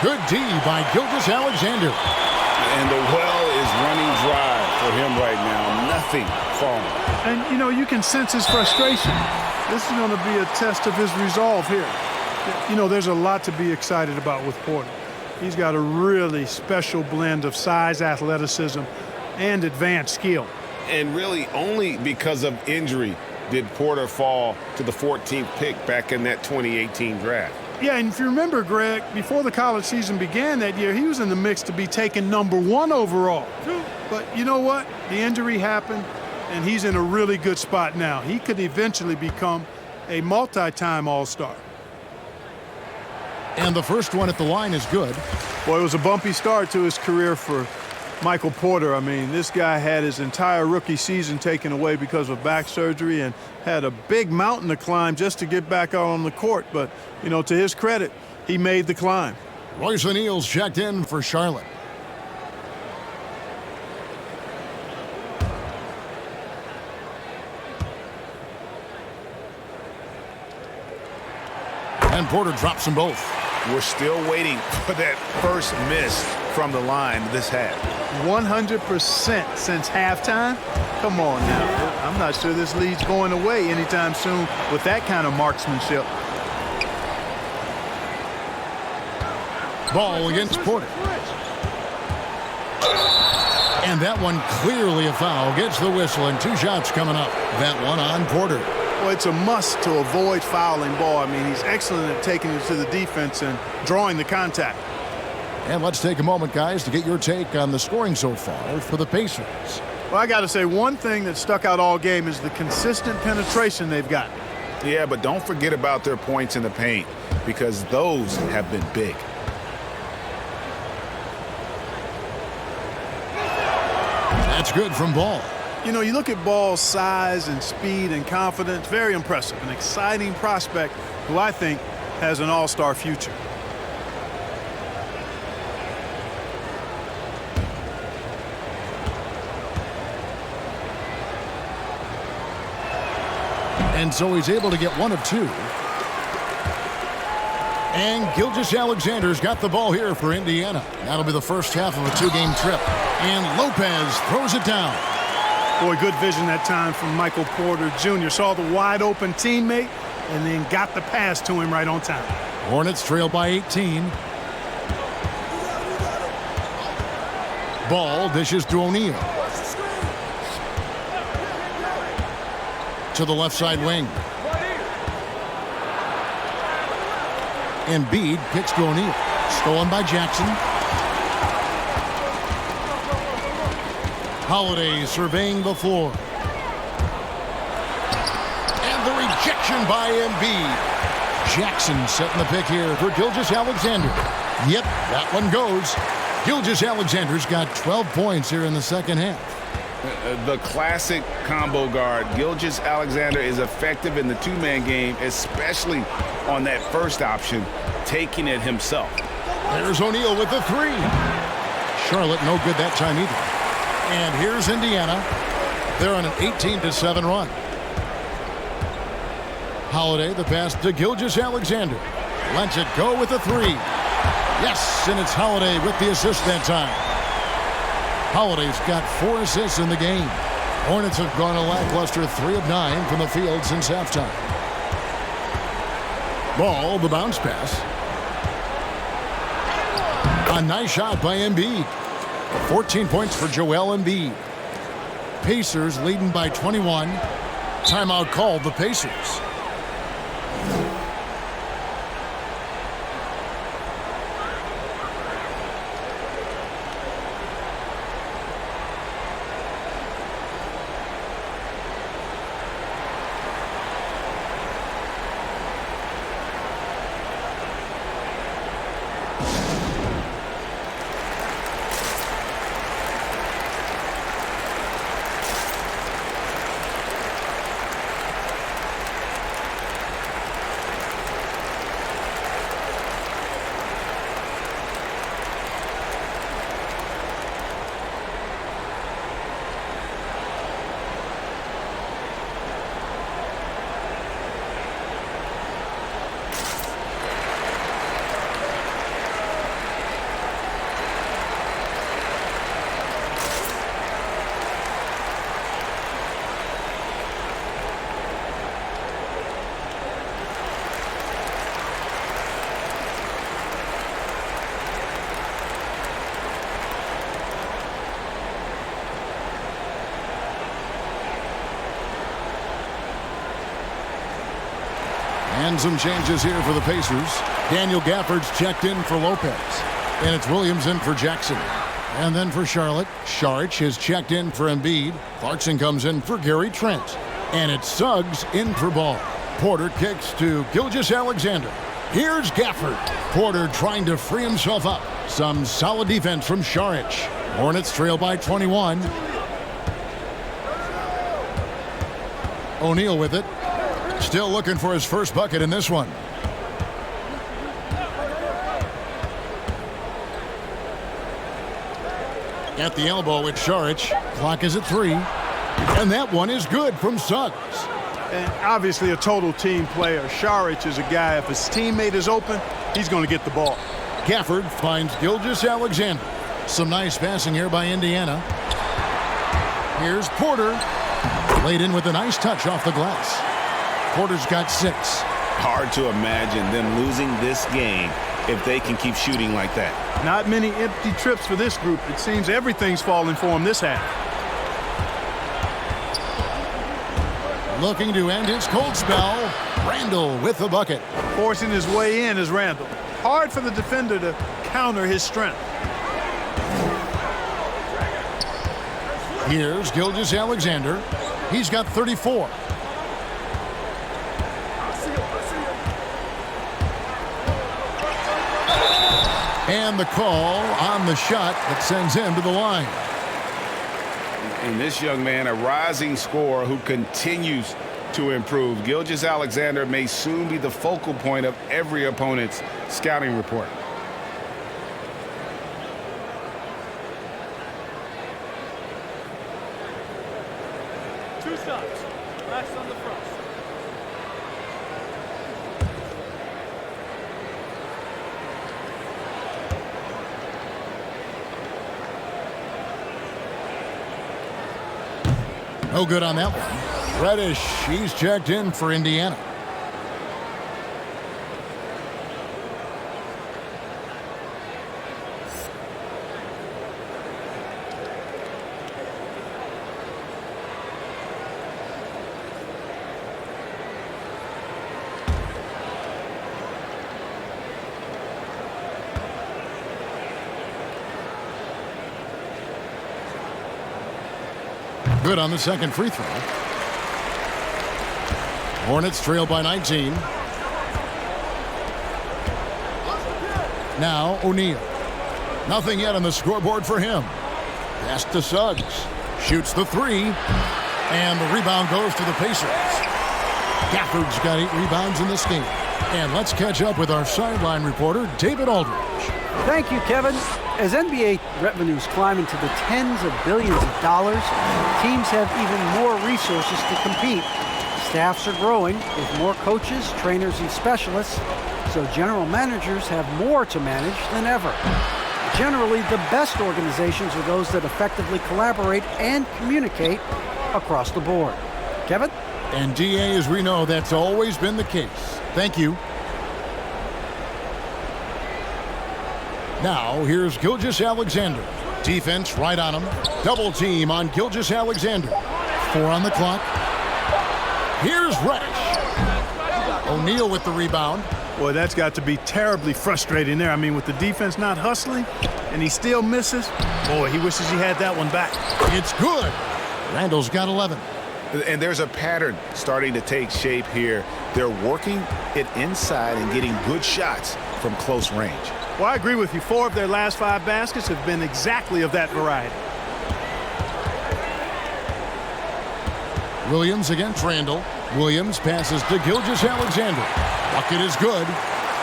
Good D by Gilgeous-Alexander. And the well is running dry for him right now. Nothing falling. And, you know, you can sense his frustration. This is going to be a test of his resolve here. You know, there's a lot to be excited about with Porter. He's got a really special blend of size, athleticism, and advanced skill. And really only because of injury did Porter fall to the 14th pick back in that 2018 draft. Yeah, and if you remember, Greg, before the college season began that year, he was in the mix to be taken #1 overall. But you know what? The injury happened, and he's in a really good spot now. He could eventually become a multi-time All-Star. And the first one at the line is good. Boy, it was a bumpy start to his career for Michael Porter. I mean, this guy had his entire rookie season taken away because of back surgery and had a big mountain to climb just to get back out on the court. But, you know, to his credit, he made the climb. Royce O'Neal's checked in for Charlotte. And Porter drops them both. We're still waiting for that first miss from the line this half. 100% since halftime? Come on now. I'm not sure this lead's going away anytime soon with that kind of marksmanship. Ball against Porter. And that one clearly a foul. Gets the whistle, and 2 shots coming up. That one on Porter. Well, it's a must to avoid fouling Ball. I mean, he's excellent at taking it to the defense and drawing the contact. And let's take a moment, guys, to get your take on the scoring so far for the Pacers. Well, I got to say, one thing that stuck out all game is the consistent penetration they've got. Yeah, but don't forget about their points in the paint, because those have been big. That's good from Ball. You know, you look at Ball's size and speed and confidence, very impressive. An exciting prospect who I think has an all-star future. And so he's able to get 1 of 2. And Gilgeous-Alexander's got the ball here for Indiana. That'll be the first half of a 2-game trip. And Lopez throws it down. Boy, good vision that time from Michael Porter Jr. Saw the wide-open teammate and then got the pass to him right on time. Hornets trail by 18. Ball dishes to O'Neal. To the left side wing. Embiid kicks to O'Neal. Stolen by Jackson. Holiday surveying the floor. And the rejection by Embiid. Jackson setting the pick here for Gilgeous-Alexander. Yep, that one goes. Gilgeous-Alexander's got 12 points here in the second half. The classic combo guard. Gilgeous-Alexander is effective in the two-man game, especially on that first option, taking it himself. There's O'Neal with the three. Charlotte no good that time either. And here's Indiana. They're on an 18-7 run. Holiday, the pass to Gilgeous-Alexander. Lets it go with the three. Yes, and it's Holiday with the assist that time. Holiday's got 4 assists in the game. Hornets have gone a lackluster 3 of 9 from the field since halftime. Ball, the bounce pass. A nice shot by Embiid. 14 points for Joel Embiid. Pacers leading by 21. Timeout called the Pacers. And some changes here for the Pacers. Daniel Gafford's checked in for Lopez. And it's Williams in for Jackson. And then for Charlotte, Saric has checked in for Embiid. Clarkson comes in for Gary Trent. And it's Suggs in for Ball. Porter kicks to Gilgeous-Alexander. Here's Gafford. Porter trying to free himself up. Some solid defense from Saric. Hornets trail by 21. O'Neal with it. Still looking for his first bucket in this one. At the elbow with Saric. Clock is at 3. And that one is good from Suggs. And obviously a total team player. Saric is a guy, if his teammate is open, he's going to get the ball. Gafford finds Gilgeous-Alexander. Some nice passing here by Indiana. Here's Porter. Laid in with a nice touch off the glass. Porter's got 6. Hard to imagine them losing this game if they can keep shooting like that. Not many empty trips for this group. It seems everything's falling for them this half. Looking to end his cold spell. Randall with the bucket. Forcing his way in is Randall. Hard for the defender to counter his strength. Here's Gilgeous-Alexander. He's got 34. And the call on the shot that sends him to the line. And this young man, a rising scorer who continues to improve. Gilgeous-Alexander may soon be the focal point of every opponent's scouting report. Two stops. Last on the front. No good on that one. Reddish, he's checked in for Indiana. Good on the second free throw. Hornets trail by 19. Now O'Neal. Nothing yet on the scoreboard for him. Pass to Suggs. Shoots the three. And the rebound goes to the Pacers. Gafford's got 8 rebounds in this game. And let's catch up with our sideline reporter, David Aldridge. Thank you, Kevin. As NBA revenues climb into the tens of billions of dollars, teams have even more resources to compete. Staffs are growing with more coaches, trainers, and specialists, so general managers have more to manage than ever. Generally, the best organizations are those that effectively collaborate and communicate across the board. Kevin? And DA, as we know, that's always been the case. Thank you. Now, here's Gilgeous-Alexander. Defense right on him. Double team on Gilgeous-Alexander. 4 on the clock. Here's Reddish. O'Neal with the rebound. Boy, that's got to be terribly frustrating there. I mean, with the defense not hustling, and he still misses. Boy, he wishes he had that one back. It's good. Randall's got 11. And there's a pattern starting to take shape here. They're working it inside and getting good shots from close range. Well, I agree with you. 4 of their last 5 baskets have been exactly of that variety. Williams against Randall. Williams passes to Gilgeous-Alexander. Bucket is good.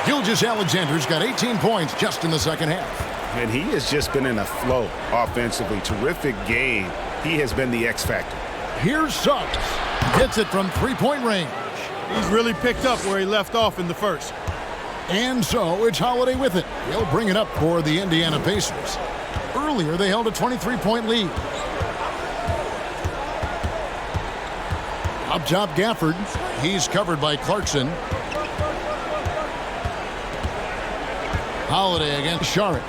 Gilgeous-Alexander's got 18 points just in the second half. And he has just been in a flow offensively. Terrific game. He has been the X factor. Here's Suggs. Gets it from 3-point range. He's really picked up where he left off in the first. And so it's Holiday with it. He'll bring it up for the Indiana Pacers. Earlier, they held a 23-point lead. Up top, Gafford. He's covered by Clarkson. Holiday against Saric.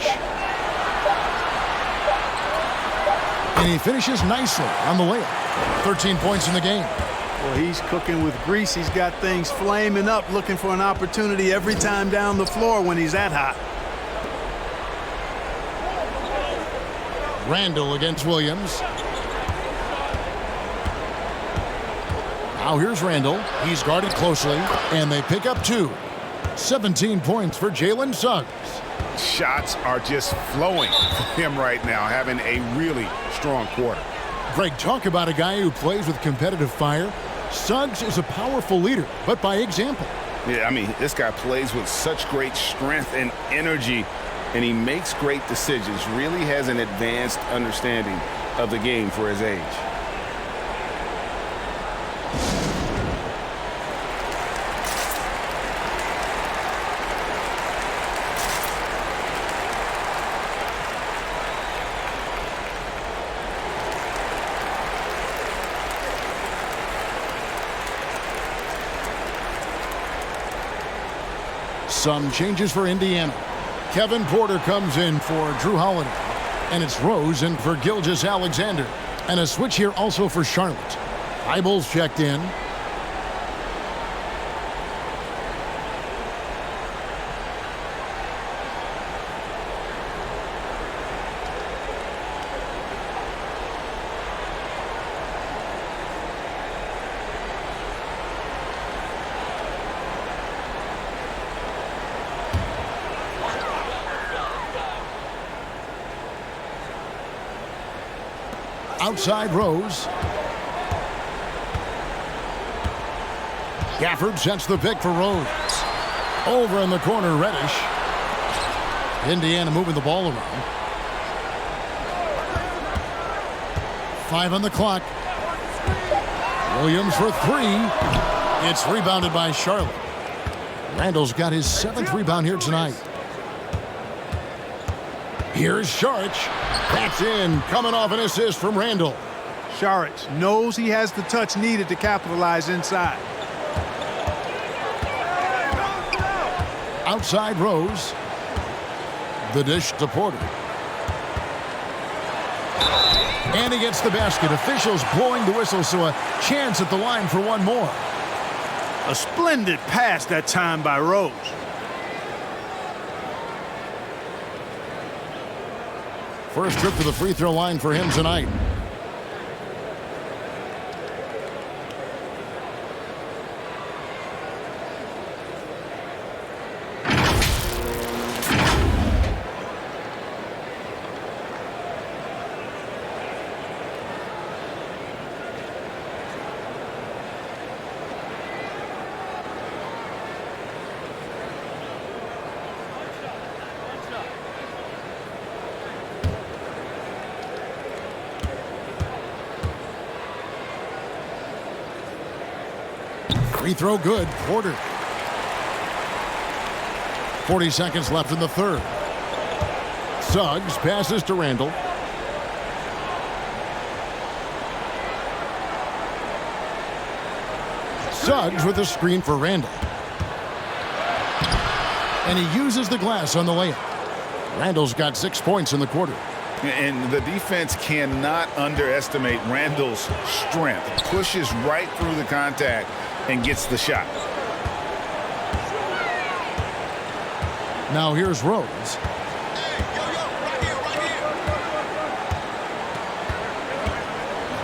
And he finishes nicely on the layup. 13 points in the game. Well, he's cooking with grease. He's got things flaming up, looking for an opportunity every time down the floor when he's that hot. Randall against Williams. Now here's Randall. He's guarded closely, and they pick up 2. 17 points for Jalen Suggs. Shots are just flowing for him right now, having a really strong quarter. Greg, talk about a guy who plays with competitive fire. Suggs is a powerful leader, but by example. Yeah, I mean, this guy plays with such great strength and energy, and he makes great decisions. Really has an advanced understanding of the game for his age. Some changes for Indiana. Kevin Porter comes in for Drew Holiday. And it's Rose in for Gilgeous-Alexander. And a switch here also for Charlotte. Eibel's checked in. Outside Rose. Gafford sets the pick for Rose. Over in the corner, Reddish. Indiana moving the ball around. 5 on the clock. Williams for 3. It's rebounded by Charlotte. Randall's got his 7th rebound here tonight. Here's Saric. That's in, coming off an assist from Randall. Saric knows he has the touch needed to capitalize inside. Outside Rose. The dish to Porter. And he gets the basket. Officials blowing the whistle, so a chance at the line for one more. A splendid pass that time by Rose. First trip to the free throw line for him tonight. Free throw good. Porter. 40 seconds left in the third. Suggs passes to Randall. Suggs with a screen for Randall. And he uses the glass on the layup. Randall's got 6 points in the quarter. And the defense cannot underestimate Randall's strength. Pushes right through the contact and gets the shot. Now here's Rose.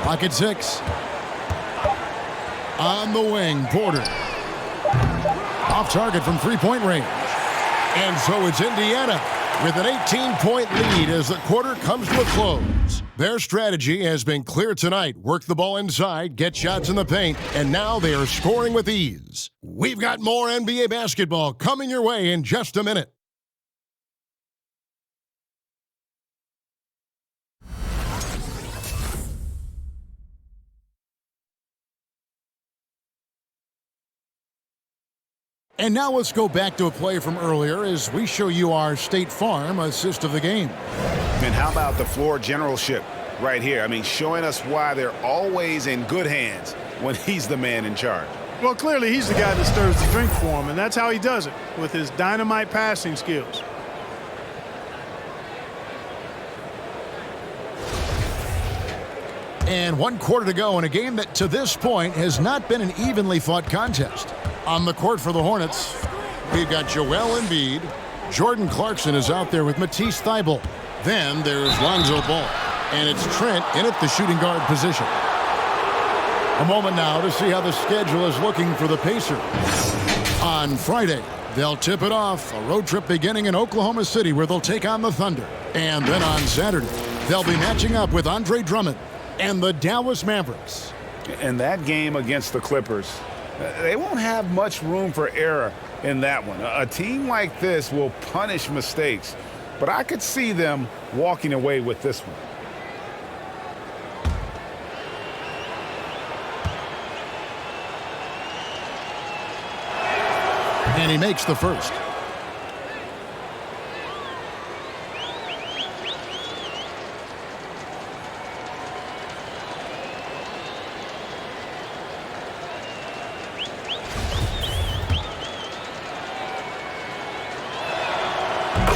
Pocket 6. On the wing, Porter. Off target from three-point range. And so it's Indiana with an 18-point lead as the quarter comes to a close. Their strategy has been clear tonight. Work the ball inside, get shots in the paint, and now they are scoring with ease. We've got more NBA basketball coming your way in just a minute. And now let's go back to a play from earlier as we show you our State Farm assist of the game. And how about the floor generalship right here? I mean, showing us why they're always in good hands when he's the man in charge. Well, clearly he's the guy that stirs the drink for him, and that's how he does it, with his dynamite passing skills. And 1 quarter to go in a game that to this point has not been an evenly fought contest. On the court for the Hornets, we've got Joel Embiid. Jordan Clarkson is out there with Matisse Thybulle. Then there's Lonzo Ball. And it's Trent in at the shooting guard position. A moment now to see how the schedule is looking for the Pacers. On Friday, they'll tip it off. A road trip beginning in Oklahoma City where they'll take on the Thunder. And then on Saturday, they'll be matching up with Andre Drummond and the Dallas Mavericks. And that game against the Clippers, they won't have much room for error in that one. A team like this will punish mistakes, but I could see them walking away with this one. And he makes the first.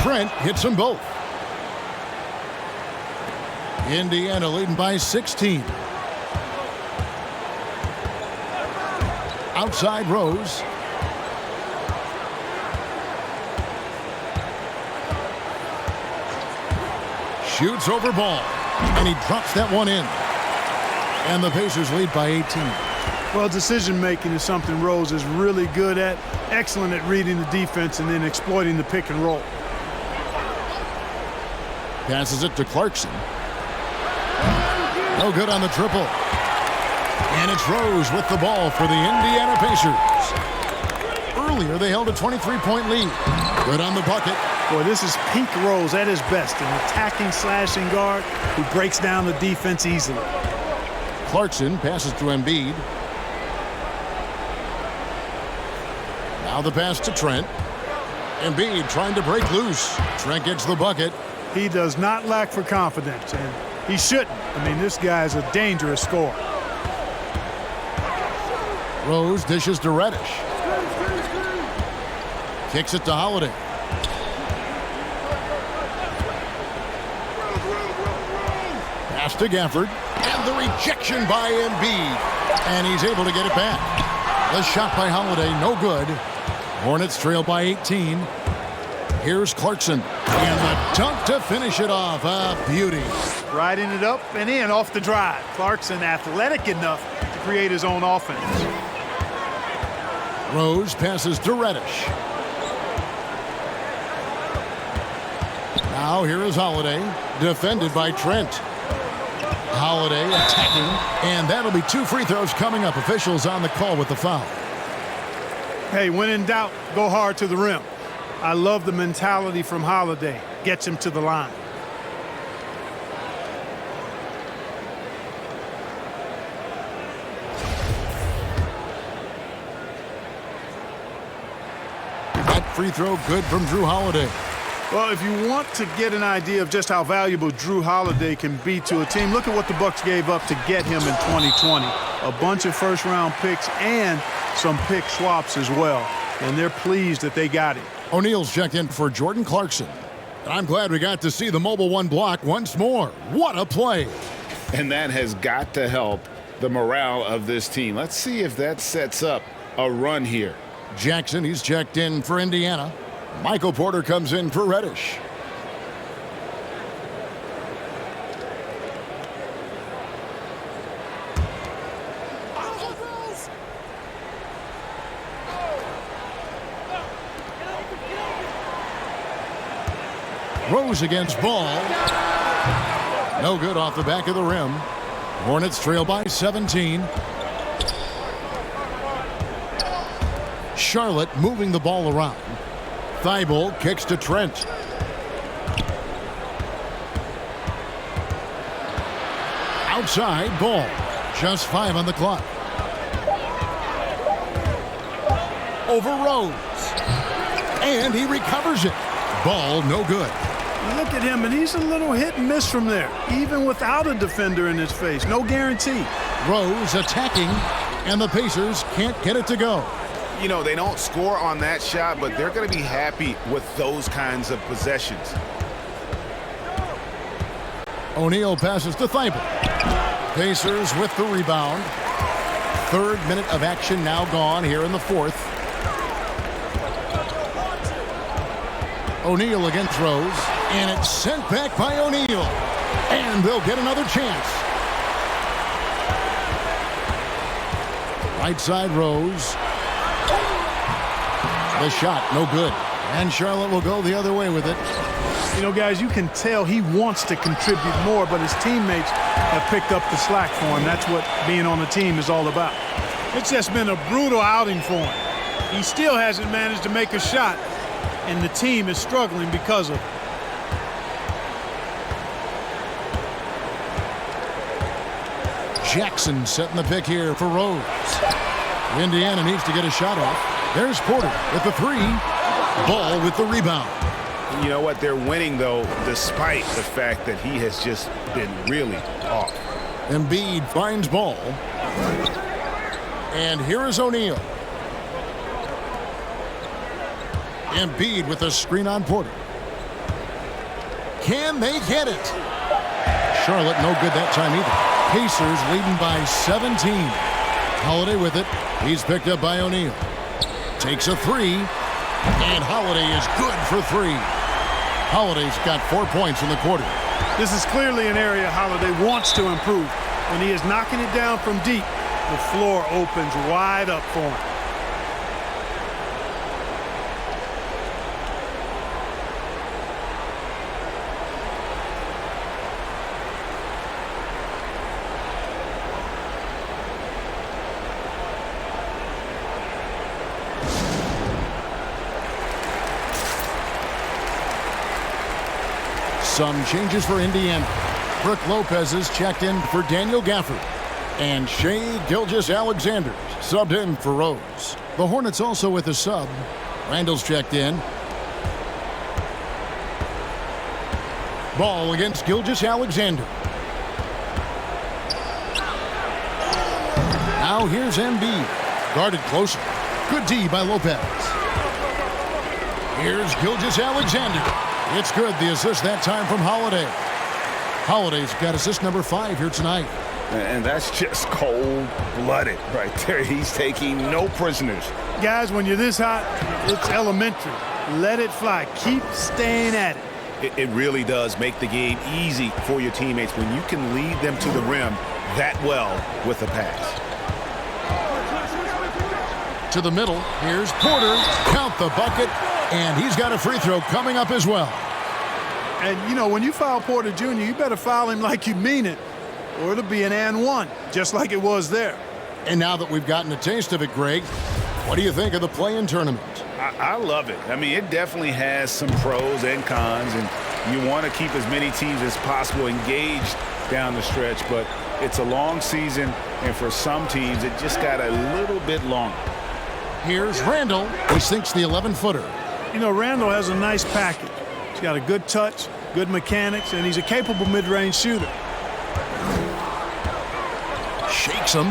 Trent hits them both. Indiana leading by 16. Outside Rose. Shoots over Ball. And he drops that one in. And the Pacers lead by 18. Well, decision-making is something Rose is really good at. Excellent at reading the defense and then exploiting the pick and roll. Passes it to Clarkson. No good on the triple. And it's Rose with the ball for the Indiana Pacers. Earlier, they held a 23-point lead. Good on the bucket. Boy, this is peak Rose at his best, an attacking, slashing guard who breaks down the defense easily. Clarkson passes to Embiid. Now the pass to Trent. Embiid trying to break loose. Trent gets the bucket. He does not lack for confidence, and he shouldn't. I mean, this guy is a dangerous scorer. Rose dishes to Reddish. Kicks it to Holiday. Pass to Gafford. And the rejection by Embiid. And he's able to get it back. The shot by Holiday, no good. Hornets trail by 18. Here's Clarkson. And the dunk to finish it off. A beauty. Riding it up and in off the drive. Clarkson athletic enough to create his own offense. Rose passes to Reddish. Now here is Holiday, defended by Trent. Holiday attacking, and that'll be 2 free throws coming up. Officials on the call with the foul. Hey, when in doubt, go hard to the rim. I love the mentality from Holiday. Gets him to the line. That free throw good from Drew Holiday. Well, if you want to get an idea of just how valuable Drew Holiday can be to a team, look at what the Bucks gave up to get him in 2020. A bunch of first-round picks and some pick swaps as well. And they're pleased that they got him. O'Neal's checked in for Jordan Clarkson. And I'm glad we got to see the mobile one block once more. What a play. And that has got to help the morale of this team. Let's see if that sets up a run here. Jackson, he's checked in for Indiana. Michael Porter comes in for Reddish. Rose against Ball. No good off the back of the rim. Hornets trail by 17. Charlotte moving the ball around. Thibault kicks to Trent. Outside, Ball. Just 5 on the clock. Over Rose. And he recovers it. Ball no good. Look at him, and he's a little hit and miss from there, even without a defender in his face. No guarantee. Rose attacking, and the Pacers can't get it to go. You know, they don't score on that shot, but they're going to be happy with those kinds of possessions. O'Neal passes to Thibault. Pacers with the rebound. 3rd minute of action now gone here in the 4th. O'Neal against Rose, and it's sent back by O'Neal. And they'll get another chance. Right side, Rose. The shot, no good. And Charlotte will go the other way with it. You know, guys, you can tell he wants to contribute more, but his teammates have picked up the slack for him. That's what being on the team is all about. It's just been a brutal outing for him. He still hasn't managed to make a shot, and the team is struggling because of it. Jackson setting the pick here for Rose. Indiana needs to get a shot off. There's Porter with the 3. Ball with the rebound. You know what? They're winning, though, despite the fact that he has just been really off. Embiid finds Ball. And here is O'Neal. Embiid with a screen on Porter. Can they get it? Charlotte no good that time either. Pacers leading by 17. Holiday with it. He's picked up by O'Neal. Takes a 3. And Holiday is good for 3. Holiday's got 4 points in the quarter. This is clearly an area Holiday wants to improve. When he is knocking it down from deep, the floor opens wide up for him. Some changes for Indiana. Brooke Lopez is checked in for Daniel Gafford. And Shai Gilgeous-Alexander subbed in for Rose. The Hornets also with a sub. Randall's checked in. Ball against Gilgeous-Alexander. Now here's Embiid. Guarded closer. Good D by Lopez. Here's Gilgeous-Alexander. It's good. The assist that time from Holiday. Holiday's got assist number 5 here tonight. And that's just cold-blooded right there. He's taking no prisoners. Guys, when you're this hot, it's elementary. Let it fly. Keep staying at it. It really does make the game easy for your teammates when you can lead them to the rim that well with a pass. To the middle. Here's Porter. Count the bucket. And he's got a free throw coming up as well. And, you know, when you foul Porter Jr., you better foul him like you mean it, or it'll be an and one, just like it was there. And now that we've gotten a taste of it, Greg, what do you think of the play-in tournament? I love it. I mean, it definitely has some pros and cons, and you want to keep as many teams as possible engaged down the stretch, but it's a long season, and for some teams, it just got a little bit longer. Here's Randall. He sinks the 11-footer. You know, Randall has a nice package. He's got a good touch, good mechanics, and he's a capable mid-range shooter. Shakes him.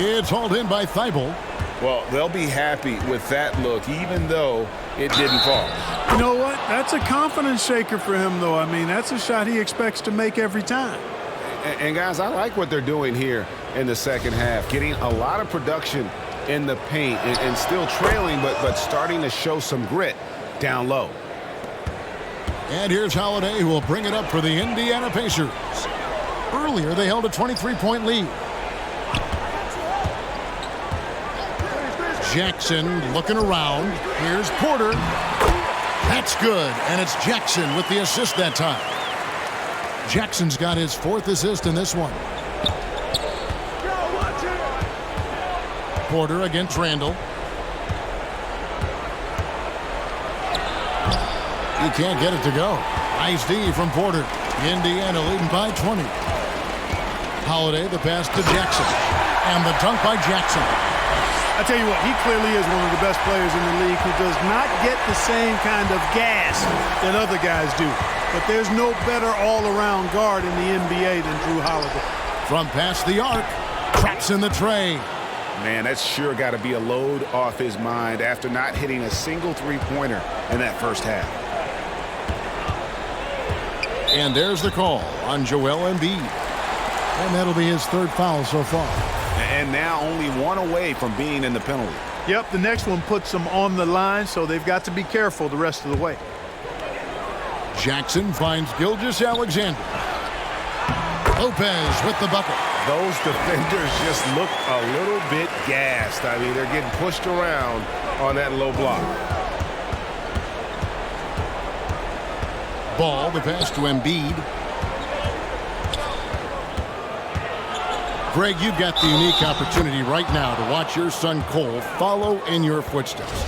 It's hauled in by Thibault. Well, they'll be happy with that look, even though it didn't fall. You know what? That's a confidence shaker for him, though. I mean, that's a shot he expects to make every time. And guys, I like what they're doing here in the second half, getting a lot of production in the paint and still trailing, but starting to show some grit down low. And here's Holiday, who will bring it up for the Indiana Pacers. Earlier, they held a 23-point lead. Jackson looking around. Here's Porter. That's good, and it's Jackson with the assist that time. Jackson's got his 4th assist in this one. Porter against Randall. He can't get it to go. Nice D from Porter. Indiana leading by 20. Holiday, the pass to Jackson. And the dunk by Jackson. I tell you what, he clearly is one of the best players in the league who does not get the same kind of gas that other guys do. But there's no better all-around guard in the NBA than Drew Holiday. From past the arc, traps in the tray. Man, that's sure got to be a load off his mind after not hitting a single three-pointer in that first half. And there's the call on Joel Embiid. And that'll be his 3rd foul so far. And now only 1 away from being in the penalty. Yep, the next one puts them on the line, so they've got to be careful the rest of the way. Jackson finds Gilgeous-Alexander. Lopez with the bucket. Those defenders just look a little bit gassed. I mean, they're getting pushed around on that low block. Ball, the pass to Embiid. Greg, you've got the unique opportunity right now to watch your son Cole follow in your footsteps.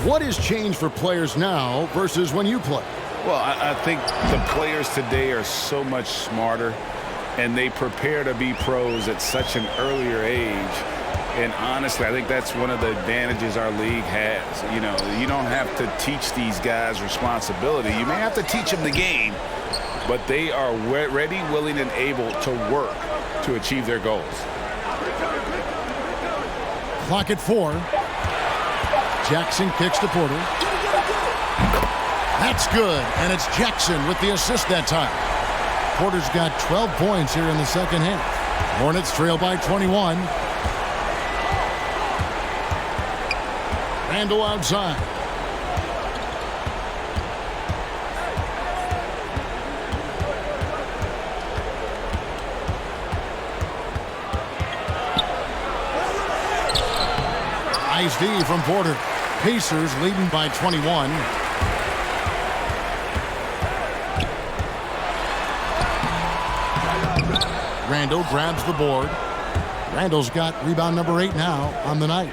What has changed for players now versus when you played? Well, I think the players today are so much smarter, and they prepare to be pros at such an earlier age. And honestly, I think that's one of the advantages our league has. You know, you don't have to teach these guys responsibility. You may have to teach them the game, but they are ready, willing, and able to work to achieve their goals. Clock at 4. Jackson kicks to Porter. That's good, and it's Jackson with the assist that time. Porter's got 12 points here in the second half. Hornets trail by 21. Randall outside. Nice D from Porter. Pacers leading by 21. Randall grabs the board. Randall's got rebound number 8 now on the night.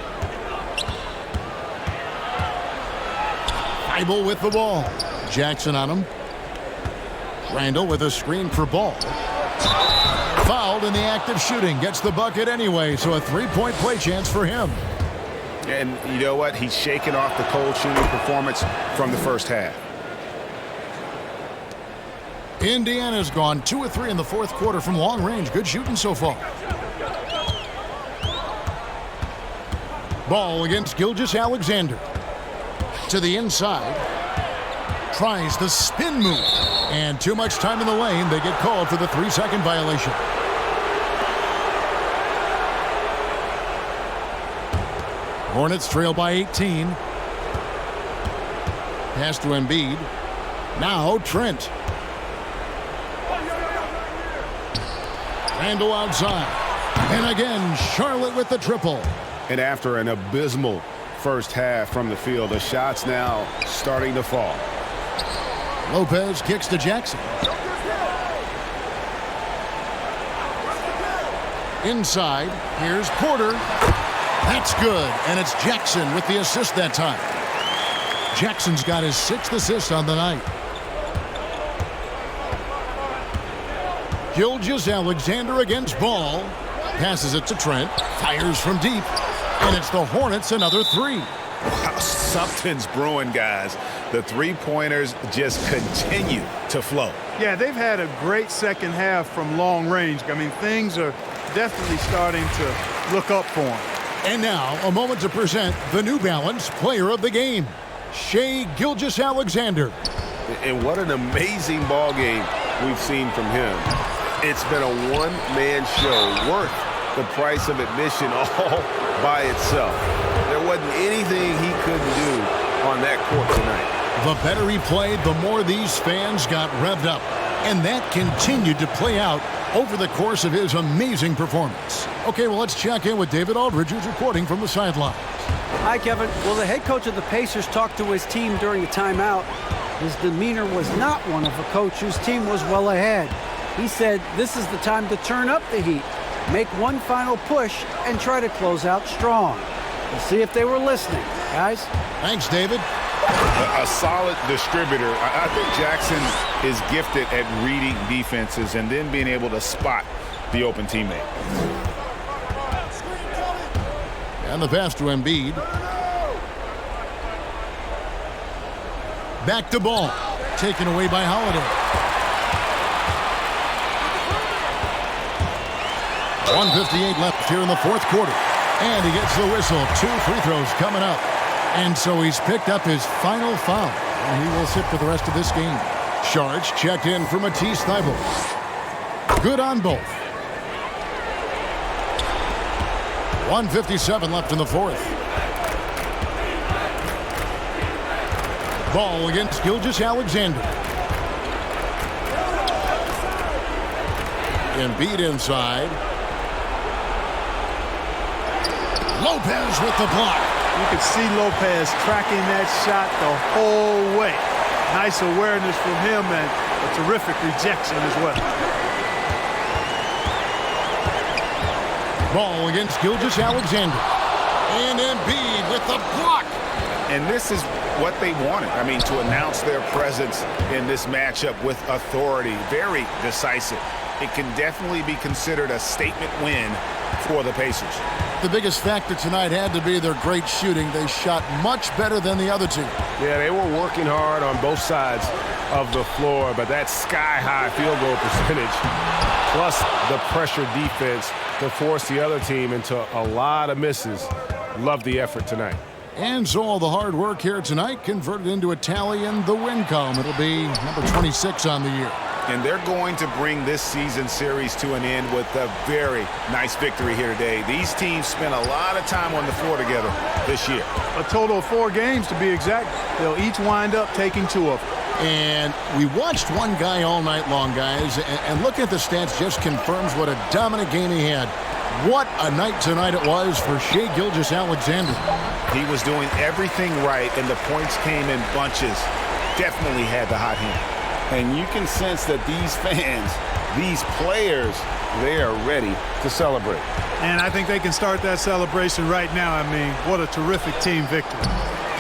Thibault with the ball. Jackson on him. Randall with a screen for Ball. Fouled in the act of shooting. Gets the bucket anyway, so a 3-point play chance for him. And you know what? He's shaking off the cold shooting performance from the first half. Indiana's gone 2 of 3 in the fourth quarter from long range. Good shooting so far. Ball against Gilgeous-Alexander. To the inside. Tries the spin move. And too much time in the lane. They get called for the 3-second violation. Hornets trail by 18. Pass to Embiid. Now Trent. Randall outside. And again, Charlotte with the triple. And after an abysmal first half from the field, the shots now starting to fall. Lopez kicks to Jackson. Inside, here's Porter. That's good, and it's Jackson with the assist that time. Jackson's got his 6th assist on the night. Gilgeous-Alexander against Ball. Passes it to Trent. Fires from deep. And it's the Hornets another 3. Wow, something's brewing, guys. The three-pointers just continue to flow. Yeah, they've had a great second half from long range. I mean, things are definitely starting to look up for them. And now, a moment to present the New Balance Player of the Game, Shai Gilgeous-Alexander. And what an amazing ball game we've seen from him. It's been a one-man show worth the price of admission all by itself. There wasn't anything he couldn't do on that court tonight. The better he played, the more these fans got revved up. And that continued to play out over the course of his amazing performance. Okay, well, let's check in with David Aldridge, who's reporting from the sidelines. Hi, Kevin. Well, the head coach of the Pacers talked to his team during the timeout. His demeanor was not one of a coach whose team was well ahead. He said this is the time to turn up the heat, make one final push, and try to close out strong. We'll see if they were listening, guys. Thanks, David. A solid distributor. I think Jackson is gifted at reading defenses and then being able to spot the open teammate. And the pass to Embiid. Back to Ball. Taken away by Holiday. 1:58 left here in the fourth quarter. And he gets the whistle. 2 free throws coming up. And so he's picked up his final foul. And he will sit for the rest of this game. Sharge checked in for Matisse Thybulle. Good on both. 1:57 left in the fourth. Ball against Gilgeous-Alexander. Embiid inside. Lopez with the block. You could see Lopez tracking that shot the whole way. Nice awareness from him and a terrific rejection as well. Ball against Gilgeous-Alexander. And Embiid with the block. And this is what they wanted. I mean, to announce their presence in this matchup with authority. Very decisive. It can definitely be considered a statement win for the Pacers. The biggest factor tonight had to be their great shooting. They shot much better than the other team. Yeah, they were working hard on both sides of the floor, but that sky-high field goal percentage plus the pressure defense to force the other team into a lot of misses. Love the effort tonight. And so all the hard work here tonight converted into a tally in the win column. It'll be number 26 on the year. And they're going to bring this season series to an end with a very nice victory here today. These teams spent a lot of time on the floor together this year. A total of 4 games to be exact. They'll each wind up taking 2 of them. And we watched one guy all night long, guys, and looking at the stats just confirms what a dominant game he had. What a night tonight it was for Shai Gilgeous-Alexander. He was doing everything right, and the points came in bunches. Definitely had the hot hand. And you can sense that these fans, these players, they are ready to celebrate. And I think they can start that celebration right now. I mean, what a terrific team victory.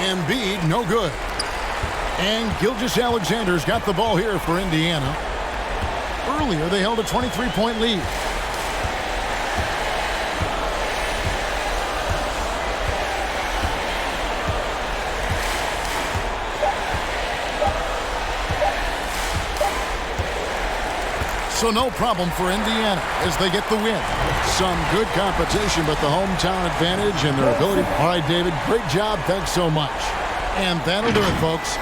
Embiid, no good. And Gilgeous-Alexander's got the ball here for Indiana. Earlier, they held a 23-point lead. So no problem for Indiana as they get the win. Some good competition, but the hometown advantage and their ability. All right, David, great job. Thanks so much. And that'll do it, folks.